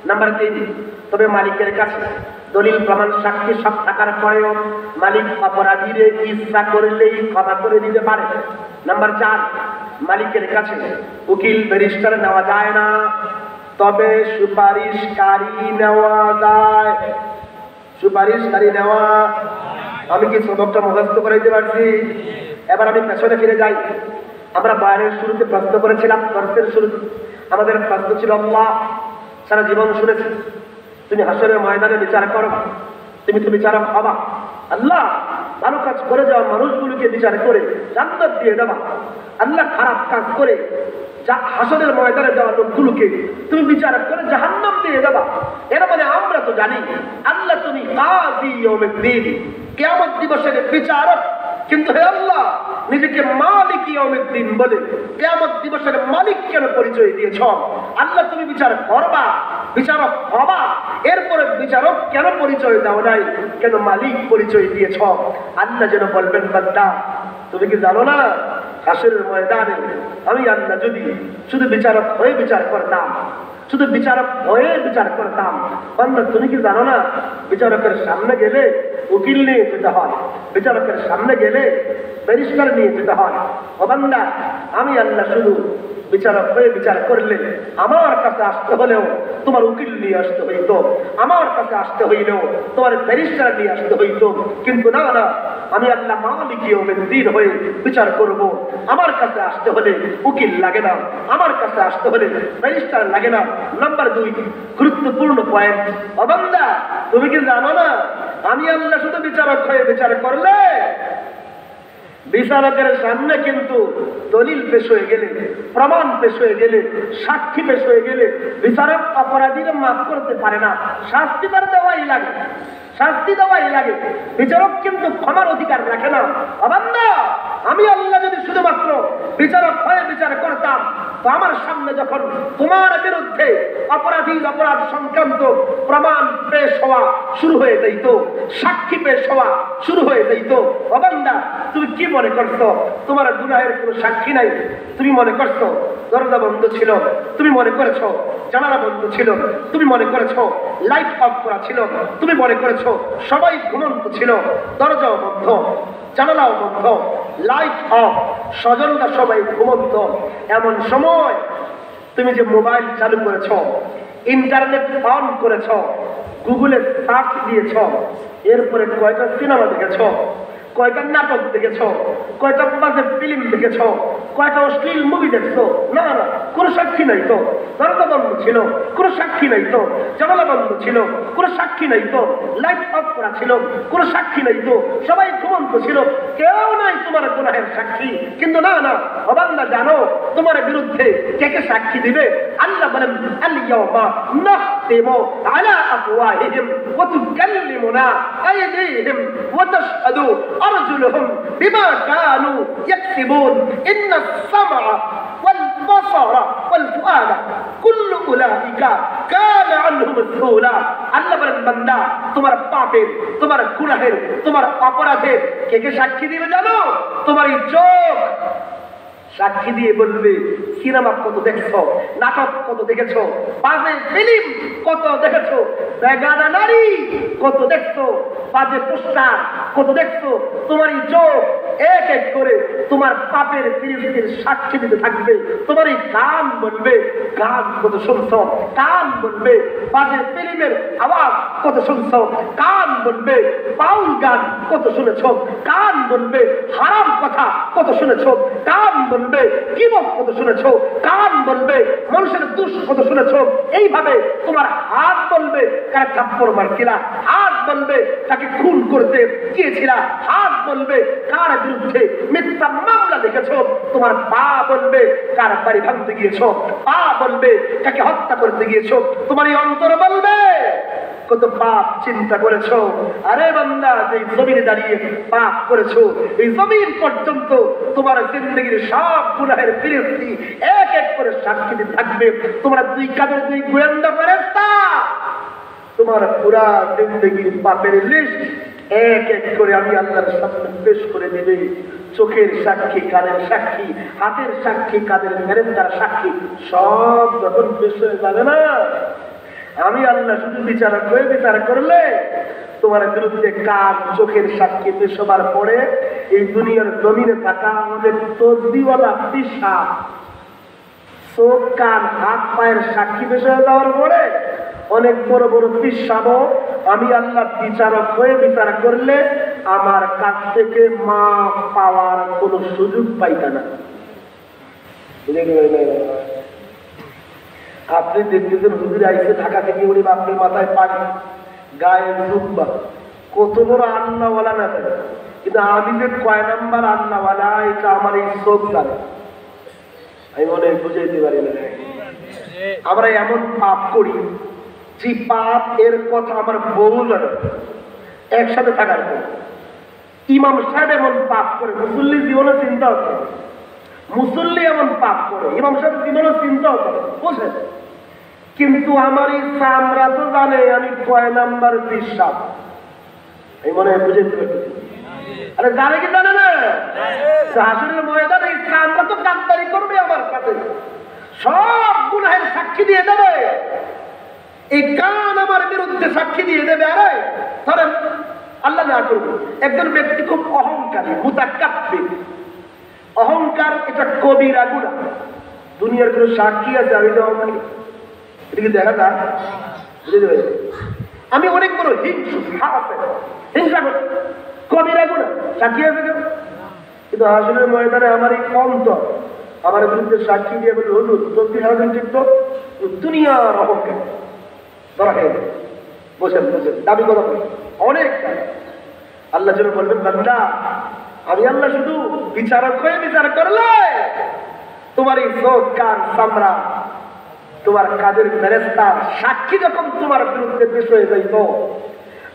নাম্বার 3, তবে মালিকের কাছে দলিল প্রমাণ সাক্ষী সব থাকার পরেও মালিক অপরাধীর ইচ্ছা করলেই ক্ষমা করে দিতে পারে। নাম্বার 4, মালিকের কাছে উকিল ব্যারিস্টার নেওয়া যায় না, তবে সুপারিশকারী নেওয়া যায়। সুপারিশকারী নেওয়া। আমি কি সবকটা মুখস্থ করাইতে পারছি? এবার আমি পেছনে ফিরে যাই। আমরা বয়ানের শুরুতে প্রশ্ন করেছিলাম, দর্শের শুরুতে আমাদের প্রশ্ন ছিল আল্লাহ সারা জীবন শুনেছি তুমি হাসরের ময়দানে বিচার করো, তুমি তো বিচারক হবা। আল্লাহ ভালো কাজ করে যাওয়া মানুষগুলোকে বিচার করে জান্নাত দিয়ে দেবা, আল্লাহ খারাপ কাজ করে হাসরের ময়দানে যাওয়া লোকগুলোকে তুমি বিচার করে জাহান্নাম দিয়ে দেবা। এর মানে আমরা তো জানি আল্লাহ তুমি কাযী ইয়াউমিদ্দিন, কিয়ামত দিবসের বিচারক। কিন্তু হে আল্লাহ নিজেকে মালিক ইয়াউমিদ্দিন বলে কিয়ামত দিবসের মালিক কেন পরিচয় দিয়েছ? আল্লাহ তুমি বিচার করবা, বিচারক হবা, এরপরে বিচারক কেন পরিচয় দাও নাই, কেন মালিক পরিচয় দিয়েছ? আল্লাহ যেন বলবেন বান্দা তুমি কি জানো না হাসরের ময়দানে আমি আল্লাহ যদি শুধু বিচারক হয়ে বিচার করতাম, শুধু বিচারক হয়ে বিচার করতাম, বান্দা তুমি কি জানো না বিচারকের সামনে গেলে উকিল নিয়ে যেতে হয়, বিচারকের সামনে গেলে ব্যারিস্টার নিয়ে যেতে হয়। ও বান্দা আমি আল্লাহ শুধু বিচারক হয়ে বিচার করলে আমার কাছে আসতে হলেও তোমার উকিল নিয়ে আসতে হইতো, আমার কাছে আসতে হইলেও তোমার ব্যারিস্টার নিয়ে আসতে হইতো। কিন্তু না না, আমি আল্লাহ মালিক ইয়াউমিদ্দিন হয়ে বিচার করব। আমার কাছে আসতে হলে উকিল লাগে না, আমার কাছে আসতে হলে ব্যারিস্টার লাগে না। নাম্বার 2 গুরুত্বপূর্ণ পয়েন্ট, ও বান্দা তুমি কি জানো না আমি আল্লাহ শুধু বিচারক হয়ে বিচার করলে বিচারকের সামনে কিন্তু দলিল পেশ হয়ে গেলে, প্রমাণ পেশ হয়ে গেলে, সাক্ষী পেশ হয়ে গেলে বিচারক অপরাধীরা মাফ করতে পারে না, শাস্তি তার দেওয়াই লাগে, শাস্তি দেওয়াই লাগে। বিচারক কিন্তু ক্ষমার অধিকার রাখে না। বান্দা আমি আল্লাহ যদি শুধুমাত্র বিচারক হয়ে বিচার করতাম তো আমার সামনে যখন তোমার বিরুদ্ধে অপরাধ সংক্রান্ত প্রমাণ পেশ হওয়া শুরু হয়ে যাইত, সাক্ষী পেশ হওয়া শুরু হয়ে যাইত, বান্দা তুমি কি মনে করছো তোমার গুনাহের কোনো সাক্ষী নাই? তুমি মনে করছো দরজা বন্ধ ছিল, তুমি মনে করেছো জানালা বন্ধ ছিল, তুমি মনে করেছো লাইট অফ করা ছিল, তুমি মনে করেছো সবাই ঘুমন্ত ছিল, দরজাও বন্ধ, জানালাও বন্ধ, লাইট অফ, স্বজনরা সবাই ঘুমন্ত। এমন সময় তুমি যে মোবাইল চালু করেছো, ইন্টারনেট অন করেছো, গুগলে সার্চ দিয়েছো, এরপরে কয়টা সিনেমা দেখেছো, কয়টা নাটক দেখেছো, কয়টা বাজে ফিল্ম দেখেছো, কয়টা অশ্লীল মুভি দেখছো? না না, কোনো সাক্ষী নাই তো। দরজা বন্ধ ছিল, কোনো সাক্ষী নাই তো। জানালা বন্ধ ছিল, কোনো সাক্ষী নাই তো। লাইট অফ করা ছিল, কোনো সাক্ষী নাই তো। সবাই ঘুমন্ত ছিল, কেউ নাই তোমার গুনাহের সাক্ষী। কিন্তু না না, ও বান্দা জানো তোমার বিরুদ্ধে কে কে সাক্ষী দিবে? আল্লাহ বলেন আল-ইয়াওমা নাখতিমু আলা আফওয়াহিহিম ওয়া তুকাল্লিমুনা আইদিহিম ওয়া তাশহাদু আরজুলুহুম বিমা কানু ইয়াকসিবুন ইন্নাস সামআ ওয়াল বাসারা ওয়াল ফুআদা কুল্লু উলাইকা কানা আনহু মাসউলা। আল্লাহ বলেন বান্দা তোমার পাপের, তোমার গুনাহের, তোমার অপরাধের কে কে সাক্ষী দিবে জানো? তোমার এই চোখ সাক্ষী দিয়ে বলবে সিনেমা কত দেখছো, নাটক কত দেখেছো, বাজে ফিল্ম কত দেখেছো, বেগানা নারী কত দেখছো, বাজে পোস্টার কত দেখছো। তোমার এই চোখ এক এক করে তোমার পাপের বিরুদ্ধে সাক্ষী দিতে থাকবে। তোমার এই কান বলবে গান কত শুনছো, কান বলবে বাজে ফিল্মের আওয়াজ কত শুনছো, কান বলবে বাউল গান কত শুনেছো, কান বলবে হারাম কথা কত শুনেছো, কান বলবে কিবত কত শুনেছো, কান বলবে মানুষের দুষ কত শুনেছো। এইভাবে তোমার হাত বলবে কার থাপ্পড় মারছিলা, হাত বলবে তাকে খুন করতে গিয়েছিলা, হাত বলবে কার বিরুদ্ধে মিথ্যা মামলা লিখেছো। তোমার পা বলবে কার বাড়ি ভাঙতে গিয়েছো, পা বলবে কাকে হত্যা করতে গিয়েছো। তোমার এই অন্তর বলবে কত পাপ চিন্তা করেছো। আরে বান্দা যে জমিনে দাঁড়িয়ে পাপ করেছো, এই জমিন পর্যন্ত তোমার জিন্দগির সব গুনাহের ফিরিস্তি এক এক করে সাক্ষী দিতে থাকবে। তোমার দুই কাঁধের দুই গোয়েন্দা ফেরেশতা তোমার পুরা জিন্দগির পাপের লিস্ট এক এক করে আমি আল্লাহর সামনে পেশ করে দেবে। চোখের সাক্ষী, কানের সাক্ষী, হাতের সাক্ষী, কাদের ফেরেশতার সাক্ষী, সব যখন পেশ হয়ে যাবে না, আমি আল্লাহ শুধু বিচারক হয়ে বিচার করলে তোমার বিরুদ্ধে কান, চোখের সাক্ষী পেশ হবার পরে এই দুনিয়ার জমিনে থাকা আমাদের তসবিহওয়ালা পিশাব, চোখ, কান, হাত, পায়ের সাক্ষী পেশ হয়ে যাওয়ার পরে অনেক বড় বড় পিশাবও আমি আল্লাহ বিচারক হয়ে বিচার করলে আমার কাছ থেকে মা পাওয়ার কোন সুযোগ পাইতা না। আপনি দেখতেছেন হুজুর আইসে ঢাকা থেকে, উনি আপনার মাথায় পানি, গায়ে জুব্বা, কত বড় আন্নাওয়ালা না, কিন্তু আমি যে কয় নাম্বার আন্নাওয়ালা এটা আমার এই চোখ জানে। আমি মনে বুঝাইতে পারি না। আমরা এমন পাপ করি যে পাপ এর কথা আমার বউ জানে, একসাথে থাকার পর। ইমাম সাহেব এমন পাপ করে, মুসল্লি জীবনে চিন্তা হচ্ছে, মুসল্লি এমন পাপ করে, ইমাম সাহেব জীবনে চিন্তা করে, বুঝলেন? কিন্তু আমার এই চামড়া তো জানে আমি কয় নাম্বার বিশ্বাস। এই মনে হয় বুঝে পারতেছি। আরে জানে কি জানে না? হাসরের ময়দানে এই চামড়া তো গাদ্দারি করবে আমার সাথে, সব গুনাহের সাক্ষী দিয়ে দেবে। এই কান আমার বিরুদ্ধে সাক্ষী দিয়ে দেবে। আরে ধরেন আল্লাহ না করবে, একজন ব্যক্তি খুব অহংকারী, মুতাকাব্বির। অহংকার এটা কবিরা গুনাহ। দুনিয়ার কোনো সাক্ষী আছে আমি তো আমাকে এদিকে দেখা যায় বুঝতে পারি আমি অনেক বড় হিংসা করি কবি রাখবো না সাক্ষী আছে কেন কিন্তু আসলে ময়দানে আমার এই অন্তর আমার বিরুদ্ধে সাক্ষী দিয়ে বলি হুজুর চলতি সারাদিন ঠিক তো দুনিয়ার অপক্ষে ধরা খেয়ে বসেন বসেন দাবি কথা বলি অনেক আল্লাহ যেন বলবেন বান্দা আমি আল্লাহ শুধু বিচারক হয়ে বিচার করলে তোমার এই চোখ কান চামড়া তোমার কাজের ফেরেশতার সাক্ষী যখন তোমার বিরুদ্ধে পেশ হয়ে যাইত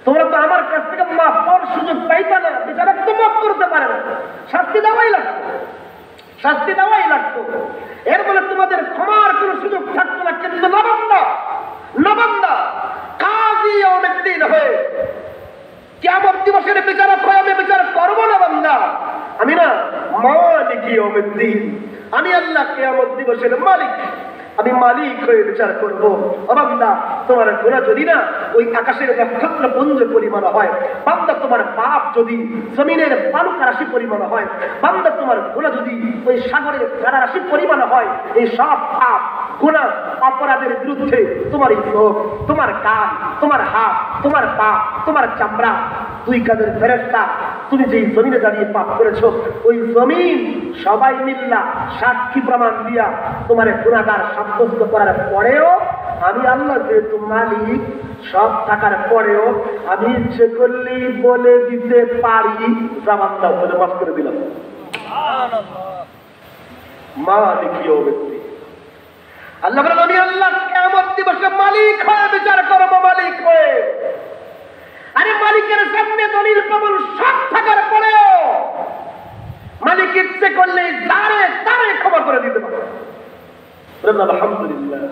তোমরা তো আমার কাছ থেকে মাফ করার সুযোগ পাইতা না বিচারক তো মাফ করতে পারে না শাস্তি দেওয়াই লাগতো এর ফলে তোমাদের ক্ষমার কোন সুযোগ থাকতো না কিন্তু নবান্দা কাজী অনেকদিন হয়ে কিয়ামত দিবসের বিচারক হয়ে আমি বিচার করবো না বান্দা আমি না মালিক ইয়াউমিদ্দিন আমি আল্লাহ কিয়ামত দিবসের মালিক আমি মালিক হয়ে বিচার করবো বান্দা তোমার গুনাহ যদি না ওই আকাশের নক্ষত্র পুঞ্জ পরিমাণ হয় বান্দা তোমার পাপ যদি জমিনের বালুকা রাশি পরিমাণ হয় বান্দা তোমার গুনাহ যদি ওই সাগরের গাড়া রাশি পরিমাণ হয় এই সব পাপ গুনাহ অপরাধের বিরুদ্ধে তোমার এই চোখ তোমার কান তোমার হাত তোমার পা তোমার চামড়া দুই কাজের ফেরেশতা তুমি যেই জমিনে দাঁড়িয়ে পাপ করেছো ওই জমিন সবাই মিল্লা সাক্ষী প্রমাণ দিয়া তোমার গুনাহগার সাব্যস্ত করার পরেও আমি আল্লাহ যেহেতু মালিক সব থাকার পরেও আমি ইচ্ছে করলেই বলে দিতে পারি জামানটা বলে মাফ করে দিলাম মালিক ব্যক্তি আল্লাহ বলেন আমি আল্লাহ কিয়ামত দিবসে মালিক হয়ে বিচার করবো মালিক হয়ে আরে মালিকের সামনে দলিল প্রমাণ সব থাকার পরেও মালিক ইচ্ছে করলে তারে ক্ষমা করে দিতে পারে আলহামদুলিল্লাহ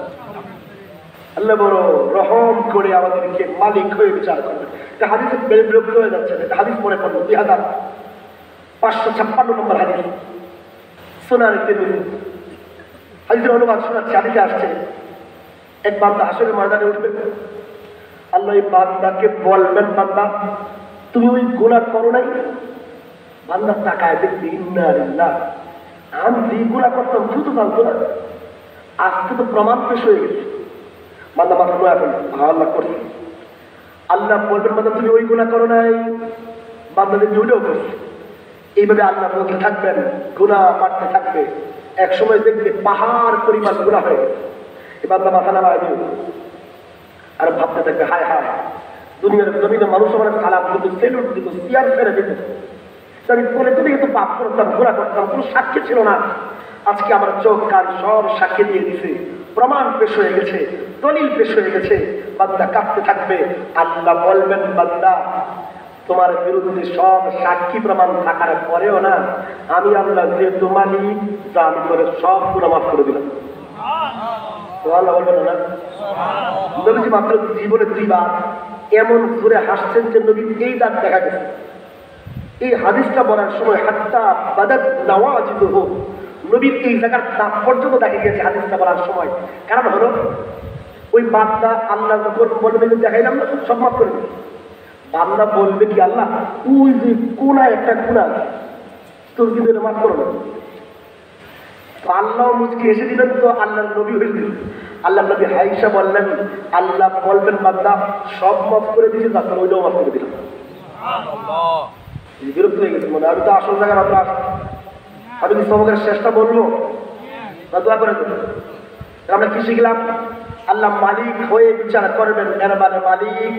আল্লাহ বড় রহম করে আমাদেরকে মালিক হয়ে বিচার করবে এটা হাদিসে বিরক্ত হয়ে যাচ্ছে এটা হাদিস মনে পড়লো 2556 নম্বর হাদিস সুনান তিরমিজি হাদিসের অনুবাদ শোনাচ্ছি হাদিসে আসছে এক বান্দা হাসরের ময়দানে উঠবে আল্লাহ এই বান্দাকে বলবেন বান্দা তুমি ওই গুনাহ করো নাই বান্দা তাকায় দেখবে ইন্না লিল্লাহ আমি যে গুনাহ করতাম শুধু জানতো না আজকে তো প্রমাণ পেশ হয়ে গেছে বান্দা মাথা নোয়া ফেলবে আল্লাহ করছে আল্লাহ বলবেন বান্দা তুমি ওই গুনাহ করো নাই বান্দা দেখবে ওইটাও করছে এইভাবে আল্লাহ বলতে থাকবেন গুনাহ বাড়তে থাকবে এক সময় দেখবে পাহাড় পরিমাণ গুনাহ হয়ে গেছে এই বান্দা মাথা নামায় দিবে আর ভাবতে থাকবে হায় হায় দুনিয়ার জমিনে মানুষ আমার সালাম দিত সেলুট দিত চেয়ার ফেলে দিত আমি বলে তুমি কিন্তু পাপ করতাম গুনাহ করতাম কোনো সাক্ষী ছিল না আজকে আমার চোখ কান সব সাক্ষী দিয়ে দিছে প্রমাণ পেশ হয়ে গেছে দলিল পেশ হয়ে গেছে বান্দা কাঁপতে থাকবে আল্লাহ বলবেন বান্দা তোমার বিরুদ্ধে সব সাক্ষী প্রমাণ থাকার পরেও না আমি আল্লাহ যেহেতু মালিক তা আমি করে সব গুনাহ মাফ করে দিলাম আল্লাহ বলবেন না নবীজি মাত্র জীবনে 2 বার এমন জোরে হাসছেন যে নবী এই দাঁত দেখা গেছে এই হাদিসটা বলার সময় হাত্তা বাদাত নাওয়াজিদুহু নবীর এই জায়গার দাঁত পর্যন্ত দেখা গেছে হাদিসটা বলার সময় কারণ হলো ওই বান্দা আল্লাহ যখন বলবে যে দেখাইলাম না সব মাফ করে দিবে বান্দা বলবে কি আল্লাহ ওই যে কোনা একটা গুনাহ তোর কিন্তু এটা মাফ করো না আল্লাহ মুচকি এসে দিবেন তো আল্লাহ নবী হয়ে দিলেন আল্লাহ নবী আয়েশা বললেন আল্লাহ বলবেন বান্দা সব মাফ করে দিয়েছে তারপর ওইটাও মাফ করে দিলাম বিরক্ত হয়ে গেছে মনে আমি তো আসল জায়গায় মাত্র আসছি আমি কি সবকের শেষটা বলবো না দোয়া করে দেবো আমরা কি শিখলাম আল্লাহ মালিক হয়ে বিচার করবেন এর মানে মালিক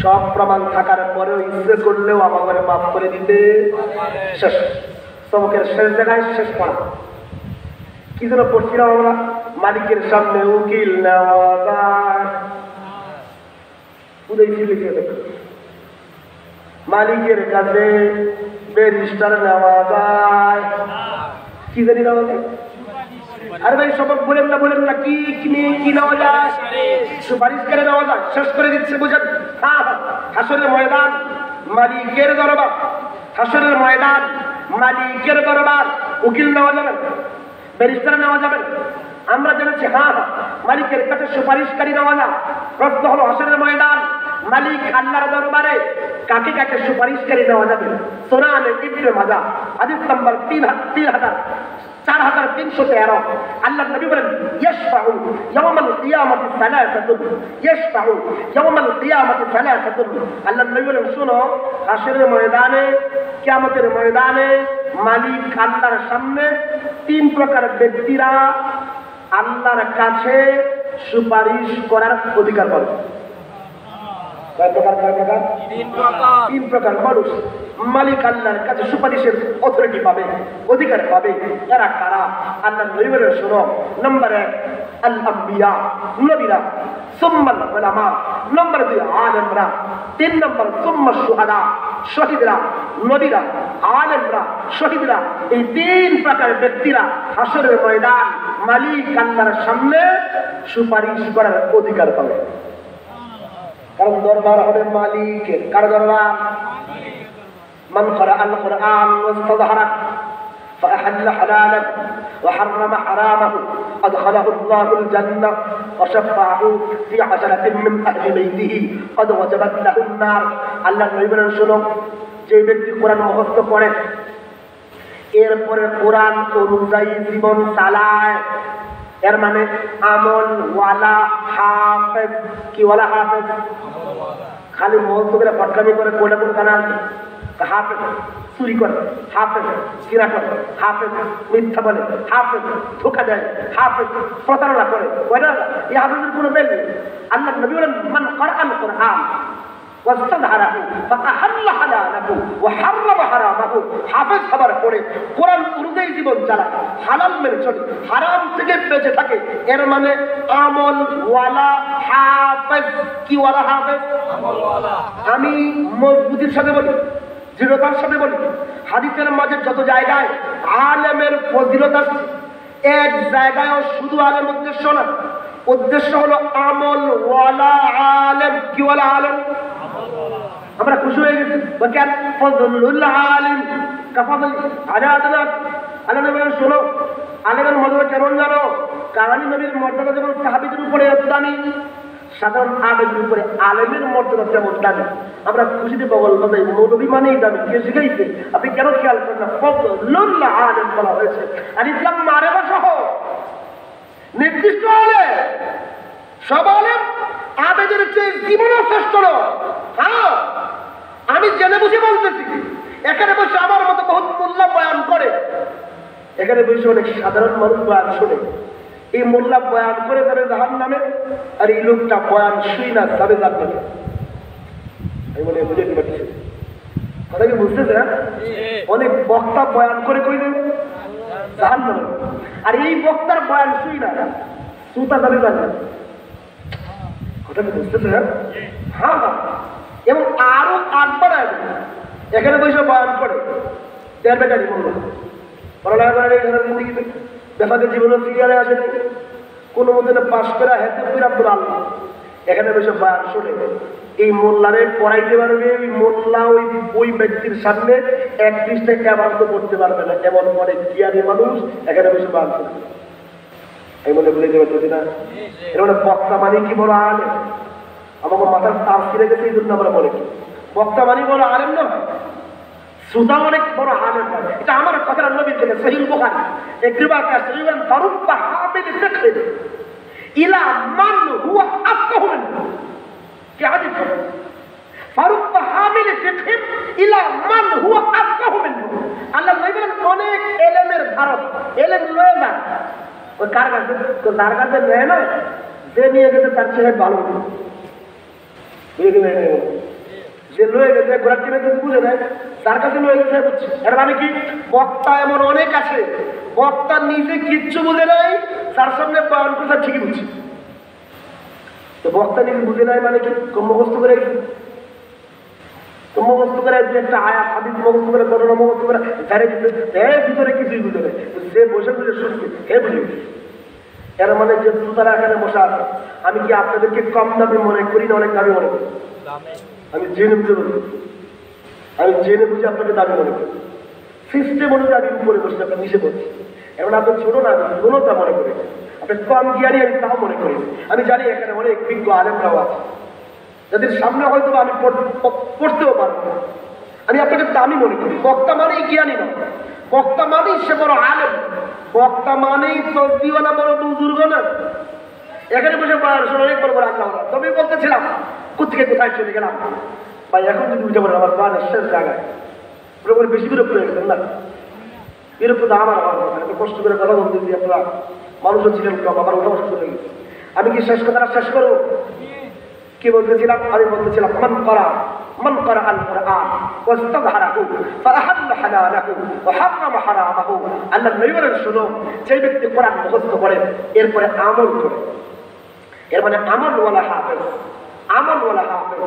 সব প্রমাণ থাকার পরেও ইচ্ছে করলেও আমাদের মাফ করে দিতে শেষ সবকের শেষ জায়গায় শেষ পড়া কি যেন পড়ছিলাম আমরা মালিকের সামনে উকিল নেওয়া যায় মালিকের কাছে ব্যারিস্টার নেওয়া যায় কি জানি নেওয়া যায় আরে ভাই সবক বলেন না কি নেওয়া যায় সুপারিশ করে নেওয়া যায় শেষ করে দিচ্ছে বুঝেন হাসরের ময়দান মালিকের দরবার হাসরের ময়দান মালিকের দরবার উকিল নেওয়া যাবে ব্যারিস্টার নেওয়া যাবে আমরা জেনেছি মালিকের কাছে সুপারিশকারী নেওয়া যায় প্রশ্ন হলো হাসরের ময়দান মালিক আল্লাহর দরবারে কাকে কাকে সুপারিশকারী দেওয়া যাবে? সুনান ইবনে মাজাহ হাদিস নাম্বার 4313 আল্লাহ নবী বলেন ইয়াশফাউ ইয়াউমাল কিয়ামাতি সালাসাতুন ইয়াশফাউ ইয়াউমাল কিয়ামাতি সালাসাতুন আল্লাহ নবী বলেন শুনো হাশরের ময়দানে কিয়ামতের ময়দানে মালিক আল্লাহর সামনে তিন প্রকার ব্যক্তিরা আল্লাহর কাছে সুপারিশ করার অধিকার পাবে। তিন প্রকার মানুষ মালিক আল্লাহর কাছে সুপারিশের অথরিটি পাবে, অধিকার পাবে। এরা কারা? আল্লাহ নবী বলেন শোনো, নম্বর 1 আল আম্বিয়া নবীরা, সুম্মাল উলামা, নম্বর 2 আলেমরা, 3 নম্বর সুম্মা শুহাদা শহীদরা। নবীরা, আলেমরা, শহীদরা, এই তিন প্রকার ব্যক্তিরা হাশরের ময়দান মালিক আল্লাহর সামনে সুপারিশ করার অধিকার পাবে। কারণ দরবার হবে মালিকের। কার দরবার? মান ক্বারাআল কুরআন ওয়াস্তাযহারা فأحل حلاله وحرم حرامه أدخله الله الجنة وشفعه في عشرة من أهل بيته قد وجبت له النار আল্লাহ নবী বলেন শোনো, যে ব্যক্তি কোরআন মুখস্থ করে এরপরে কোরআন অনুযায়ী জীবন চালায়, এর মানে আমল ওয়ালা হাফেজ। কি ওয়ালা হাফেজ? খালি মুখস্থ করে ফটকামি করে কোটা করে জানা হাফেজ, চুরি করে হাফেজ, চিরা করে হাফেজ, মিথ্যা বলে হাফেজ, ধোকা দেয় হাফেজ, প্রতারণা করে, এই হাফেজের কোনো বেল নেই। আল্লাহ নবী বলেন মান ক্বারাআল কুরআন ওয়াস্তাযহারাহু ফাআহাল্লা হালালাহু ওয়া হাররামা হারামাহু, হাফেজ হবার পরে কোরআন অনুযায়ী জীবন চালায়, হালাল মেনে চলে, হারাম থেকে বেঁচে থাকে, এর মানে আমল ওয়ালা হাফেজ। কি ওয়ালা হাফেজ? আমল ওয়ালা। আমি মজবুতির সাথে বলি, দৃঢ়তার সাথে বলি, হাদিসের মাঝে যত জায়গায় আলেমের ফজিলত আছে, এক জায়গায়ও শুধু আলেম উদ্দেশ্য না, উদ্দেশ্য হলো আমল ওয়ালা আলেম। কি ওয়ালা আলেম? আমরা খুশি হয়ে গেছি। কেন? ফজলুল আলিম কাফাদুল আজাদনা। আল্লাহ নবী বলেন শোনো, আলেমের মর্যাদা কেমন জানো? কারণ নবীর মর্যাদা যেমন সাহাবীদের উপরে এত দামি, সাধারণ আলেমের উপরে আলেমের মর্যাদা কেমন দামি। আমরা খুশিতে বল বাজাই, মৌলবী মানেই দামি। কে শিখাইছে? আপনি কেন খেয়াল করেন না? ফজলুল আলিম বলা হয়েছে। আর ইসলাম মারেফা সহ নির্দিষ্ট আলেম, সব আলেম আবেদের চেয়ে জীবনও শ্রেষ্ঠ নয়। হ্যাঁ, আমি জেনে বুঝে বলতেছি। এখানে বসে আমার মতো বহুত মোল্লা বয়ান করে, এখানে বসে অনেক সাধারণ মানুষ বয়ান শোনে। এই মোল্লা বয়ান করে যাবে জাহান্নামে, আর এই লোকটা বয়ান শুই না যাবে জান্নাতে। আমি বলে বুঝে দিতে পারছি কথা কি বুঝতেছে? অনেক বক্তা বয়ান করে কই দেবে জাহান্নামে, আর এই বক্তার বয়ান শুই না সুতা যাবে জান্নাতে। কথা কি বুঝতেছে? হ্যাঁ হ্যাঁ। এবং আরো 8 বার এখানে বসে বয়ান করে দেড় বেটারি বললো পড়ালেখা করে এখানে জিন্দিগিতে ব্যাপারে জীবনে সিরিয়ালে আসেনি, কোনো মধ্যে পাশ করা হেতুর আব্দুল আল্লাহ এখানে বসে বয়ান শোনে। এই মোল্লারে পড়াইতে পারবে, ওই মোল্লা ওই ব্যক্তির সামনে 1 পৃষ্ঠা আবান্ত করতে পারবে না, এমন অনেক জ্ঞানী মানুষ এখানে বসে বয়ান শোনে। এই মনে বলে দেবে যদি না, এর মানে বক্তা মানে কি বড় আলেম? আমাকে মাথার তার ছিঁড়ে গেছে, এই জন্য আমরা বলে কি বক্তা মানে বড় আলেম না, শ্রোতা অনেক বড় আলেম হয়। এটা আমার কথা নবী থেকে সহিহ বুখারী এক রিওয়ায়াত আছে, ইবন ফারুব্বা হামিল ফিকহ ইলা মান হুয়া আফকাহু মিনহু। কি হাদিস? ফারুব্বা হামিল ফিকহ ইলা মান হুয়া আফকাহু মিনহু। আল্লাহ নবী বলেন অনেক ইলমের ধারক, ইলম লয়ে না ওই কার কাছে, তো তার কাছে নেয় না, যে নিয়ে গেছে তার চেয়ে ভালো। যে লয়ে গেছে ঘোরার কিনে বুঝে নেয়, তার কাছে লয়ে গেছে বুঝছে। এর মানে কি? বক্তা এমন অনেক আছে, বক্তা নিজে কিচ্ছু বুঝে নাই, তার সামনে বয়ান করছে ঠিকই বুঝছে। তো বক্তা নিজে বুঝে নাই মানে কি? মুখস্থ করে গেছে, তো মুখস্থ করে একটা আয়াত হাদিস মুখস্থ করে ঘটনা মুখস্থ করে ধারে দিতে, ভিতরে কিছুই বুঝে নেই। যে বসে বুঝে শুনছে হে বুঝে। এর মানে যে তারা এখানে বসে আছে, আমি কি আপনাদেরকে কম দামি মনে করি না অনেক দামি মনে করি? আমি জেনে বুঝে বলি, আমি জেনে বুঝে আপনাকে দামি মনে করি। সিস্টেম অনুযায়ী আমি উপরে বসে আপনার নিচে বলছি। এখন আপনি ছোট না, আমি ছোটটা মনে করি, আপনি কম জ্ঞানী আমি তাও মনে করি। আমি জানি এখানে অনেক বিজ্ঞ আলেমরাও আছে, যাদের সামনে হয়তো আমি পড়তেও পারবো। আমি আপনাকে দামি মনে করি। বক্তা মানেই জ্ঞানী নয়, বক্তা মানেই সে বড় আলেম, বক্তা মানেই তসবিওয়ালা বড় বুজুর্গ না। এখানে বসে অনেক বড় বড় আল্লাহ। তবে বলতেছিলাম কোথেকে কোথায় চলে গেলাম ভাই। এখন যদি উঠে পড়েন আমার প্রাণের শেষ জায়গায় পুরোপুরি বেশি বিরক্ত হয়ে গেছেন না? বিরক্ত তো আমার হওয়ার কথা। এত কষ্ট করে কথা বলতে দিই আপনারা মানুষও ছিলেন কম, আমার ওঠা কষ্ট হয়ে গেছে। আমি কি শেষ কথাটা শেষ করবো? কি বলতেছিলাম? আমি বলতেছিলাম من قرأ القرآن واستظهره فأحل حلاله وحرم حرامه। আল্লাহ নবী বলেন, শুনো, যে ব্যক্তি কোরআন মুখস্থ করে এরপরে আমল করে, এর মানে আমলওয়ালা হাফেজ, আমলওয়ালা হাফেজ।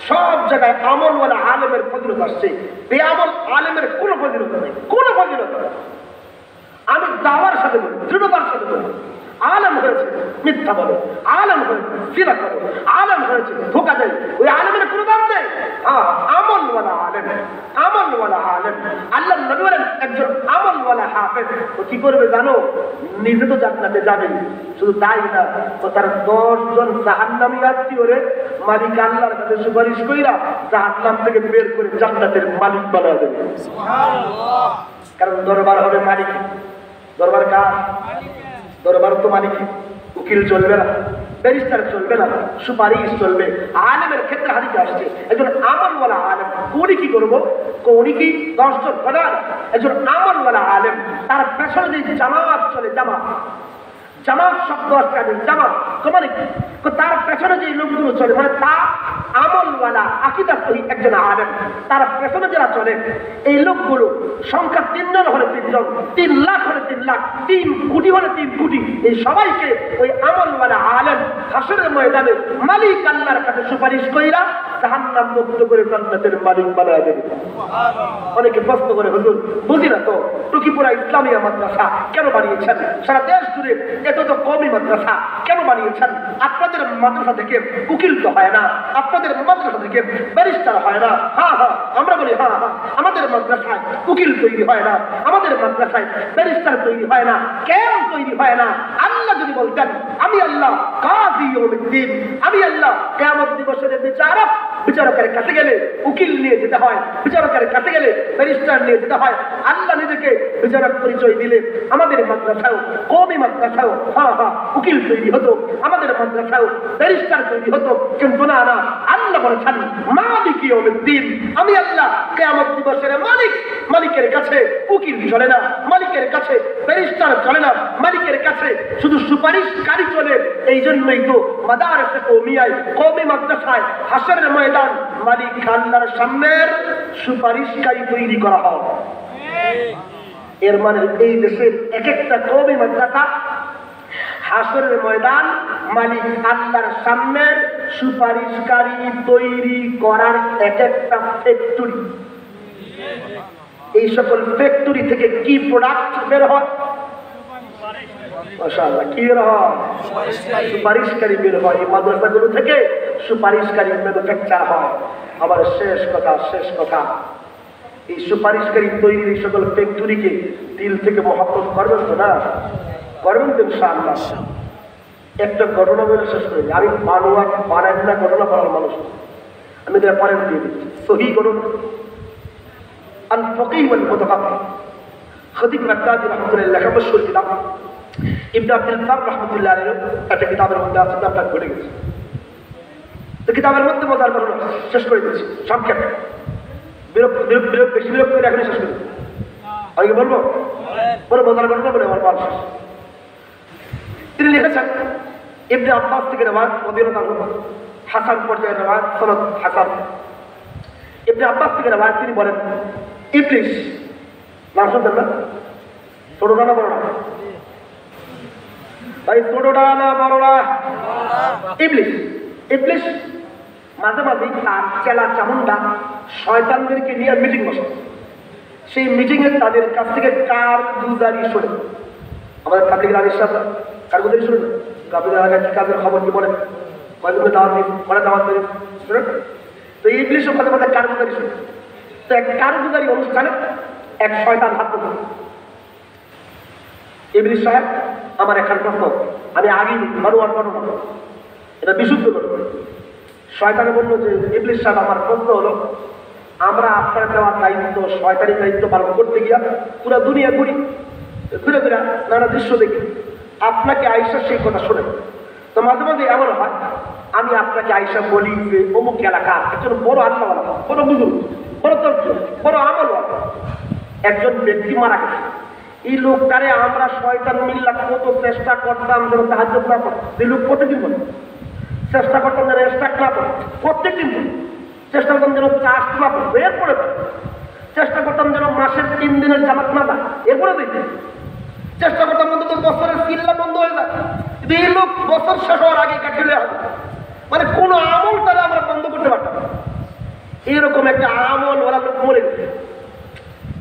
সব জায়গায় আমলওয়ালা আলেমের ফজিলত আসছে, বেআমল আলেমের কোনো ফজিলত নেই, কোনো ফজিলত নেই। আমি দাওয়ার সাথে বলি, দৃঢ়তার সাথে বলি, আলেম হয়েছে মিথ্যা বলে, আলেম হয়েছে সিরা করে, আলেম হয়েছে ধোকা দেয়, ওই আলেমের কোনো দাম নেই। আমলওয়ালা আলেম, আমলওয়ালা আলেম। আল্লাহ নবী বলেন, একজন আমলওয়ালা হাফেজ ও কি করবে জানো? নিজে তো জান্নাতে যাবে, শুধু তাই না, ও তার 10 জন জাহান্নামী আত্মীয়রে মালিক আল্লাহর কাছে সুপারিশ কইরা জাহান্নাম থেকে বের করে জান্নাতের মালিক বানায় দেবে। সুবহানাল্লাহ। কারণ দরবার হবে মালিক। দরবার কার? দরবার তো মালিক। উকিল চলবে না, ব্যারিস্টার চলবে না, সুপারিশ চলবে। আলেমের ক্ষেত্রে হাদিসে আসছে একজন আমলওয়ালা আলেম। উনি কি করবো? উনি কি 10 জন প্রধান? একজন আমলওয়ালা আলেম, তার পেছনে যে জামাত চলে, জামাত, জামাত শব্দ আসছে জামাত মানে তার পেছনে যে লোকগুলো চলে, মানে তা আমলওয়ালা আকীদা সহি একজন আলেম, তার পেছনে যারা চলে এই লোকগুলো সংখ্যা 3 জন হলে 3 জন, 3 লাখ হলে 3 লাখ, 3 কোটি হলে 3 কোটি, এই সবাইকে ওই আমলওয়ালা আলেম হাসরের ময়দানে মালিক আল্লাহর কাছে সুপারিশ কইরা জাহান্নাম মুক্ত করে জান্নাতের মালিক বানায় দেবে। অনেকে প্রশ্ন করে, হুজুর বুঝি না তো, টুকিপুরা ইসলামিয়া মাদ্রাসা কেন বানিয়েছেন? সারা দেশ জুড়ে এত তো কমই মাদ্রাসা কেন বানিয়েছেন? আপনাদের মাদ্রাসা থেকে উকিল তো হয় না, আপনাদের মাদ্রাসা থেকে ব্যারিস্টার হয় না। আমরা বলি আমাদের মাদ্রাসায় উকিল তৈরি হয় না, আমাদের মাদ্রাসায় ব্যারিস্টার তৈরি হয় না। কেন তৈরি হয় না? আল্লাহ যদি বলতেন, আমি আল্লাহ কাযী ইয়াউমিদ্দিন, আমি আল্লাহ কিয়ামত দিবসের বিচারক, বিচারকের কাছে গেলে উকিল নিয়ে যেতে হয়, বিচারকের কাছে গেলে ব্যারিস্টার নিয়ে যেতে হয়। আল্লাহ নিজেকে বিচারক পরিচয় দিলে আমাদের মাদ্রাসায়ও, কওমি মাদ্রাসায়ও উকিল তৈরি হতো, আমাদের মাদ্রাসায়ও ব্যারিস্টার তৈরি হতো। কিন্তু না, আল্লাহ বলেছেন মালিক ইয়াউমিদ্দিন, আমি আল্লাহ কিয়ামত দিবসের মালিক। মালিকের কাছে উকিল চলে না, মালিকের কাছে ব্যারিস্টার চলে না, মালিকের কাছে শুধু সুপারিশকারী চলে। এই জন্যই তো মাদারিসে কওমিয়ায়, কওমি মাদ্রাসায় হাসরের ময়দান মালিক আল্লাহর সামনের সুপারিশকারী তৈরি করা হয়। এর মানে এই দেশের এক একটা কওমি মাদ্রাসা হাসরের ময়দান মালিক আল্লাহর সামনের সুপারিশকারী তৈরি করার এক একটা ফ্যাক্টরি। এই সকল ফ্যাক্টরি থেকে কি প্রোডাক্ট বের হয়? মাশাআল্লাহ, কি বের হয়? সুপারিশকারী বের হয়। এই মাদ্রাসাগুলো থেকে সুপারিশকারী ম্যানুফ্যাকচার হয়। আবার শেষ কথা, এই সুপারিশকারী তৈরির এই সকল ফ্যাক্টরিকে দিল থেকে মহব্বত করবেন তো? না করবেন তো ইনশাআল্লাহ। একটা ঘটনা বলে শেষ করে দিই। আমি বানাই না ঘটনা বলার মানুষ, আমি তার পরে দিয়ে দিচ্ছি। সহি ঘটনা। আল ফকিহ ওয়াল মুতাফাক্কিহ খতিব বাগদাদি রাহমাতুল্লাহ লেখা মশহুর কিতাব ইবনে আব্দুল বার রাহমাতুল্লাহ আলাইহি একটা কিতাবের মধ্যে আছে, আপনার ঘটে গেছে। তো কিতাবের মধ্যে মজার ঘটনা শেষ করে দিচ্ছি সংক্ষেপে। বেশি বিরক্ত করে এখনই শেষ করে দিচ্ছি। আমি বলবো বড় মজার ঘটনা বলে আমার পাল শেষ। তিনি লিখেছেন ইবনে আব্বাস থেকে রেওয়ায়াত রাদিয়াল্লাহু আনহু, হাসান পর্যায়ের রেওয়ায়াত, সনদ হাসান। ইবনে আব্বাস থেকে রেওয়ায়াত, তিনি বলেন ইবলিস, নাম শুনতেন না? ছোটটা না বড়টা? ভাই ছোটটা না বড়টা? ইবলিস মাঝে মাঝে তার চেলা চামুন্ডা শয়তানদেরকে নিয়ে মিটিং বসে। সেই মিটিংয়ে তাদের কাছ থেকে কারগুজারি শোনে। আমাদের তাবলীগের আলিম সাহেব কারগুজারি শুনে, কাজের খবর কি বলেন, কয়েকদিন দাওয়াত দিন, পরে দাওয়াত দিন, শুনেন তো ইবলিসও মাঝে মাঝে কারগুজারি শুনে। তো এক কারগুজারি অনুষ্ঠানে এক শয়তান হাত ধরে, ইবলিস সাহেব আমার একখান প্রশ্ন, আমি আগেই মানুয়ার করবো, এটা বিশুদ্ধ করবো। শয়তানে বললো যে ইবলিস সাহেব, আমার প্রশ্ন হলো, আমরা আপনার দেওয়ার দায়িত্ব, শয়তানি দায়িত্ব পালন করতে গিয়া পুরো দুনিয়া ঘুরি, ঘুরে ঘুরে নানা দৃশ্য দেখি, আপনাকে আয়েশা সেই কথা শোনে। তো মাঝে মাঝে এমন হয়, আমি আপনাকে আয়েশা বলি যে অমুক এলাকা একজন বড় আল্লাহওয়ালা, বড় বুজুর্গ, বড় তর্ক, বড় আমলওয়ালা একজন ব্যক্তি মারা গেছে। এই লোকটারে আমরা শয়তান মিল্লা কত চেষ্টা করতাম যেন তাহাজ্জুদ না পড়ে। এই লোক প্রতিদিন বলে চেষ্টা করতাম যেন স্টাক না পড়ে, প্রত্যেকদিন বলে চেষ্টা করতাম যেন চাষ না পড়ে, এরপরে চেষ্টা করতাম যেন মাসের 3 দিনের জামাত না দেয়, এরপরে দিতে চেষ্টা করতাম কিন্তু বছরের চিল্লা বন্ধ হয়ে যায়। কিন্তু এই লোক বছর শেষ হওয়ার আগে কাটিয়ে হবে, মানে কোন আমল তারা আমরা বন্ধ করতে পারতাম না। এরকম একটা আমল ওরা লোক মরে গেছে।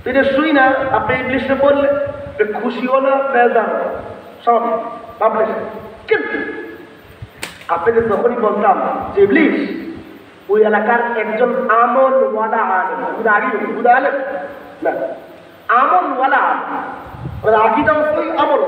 এটা শুই না আপনি ইংলিশে বললে খুশিও না, বেজার সব ভাবলে। কিন্তু আপনাকে যখনই বলতাম যে ইবলিস ওই এলাকার একজন আমলওয়ালা আলেম, আগে বুঝা আলেম না, আমলওয়ালা আলেম, আকীদা ওই আমল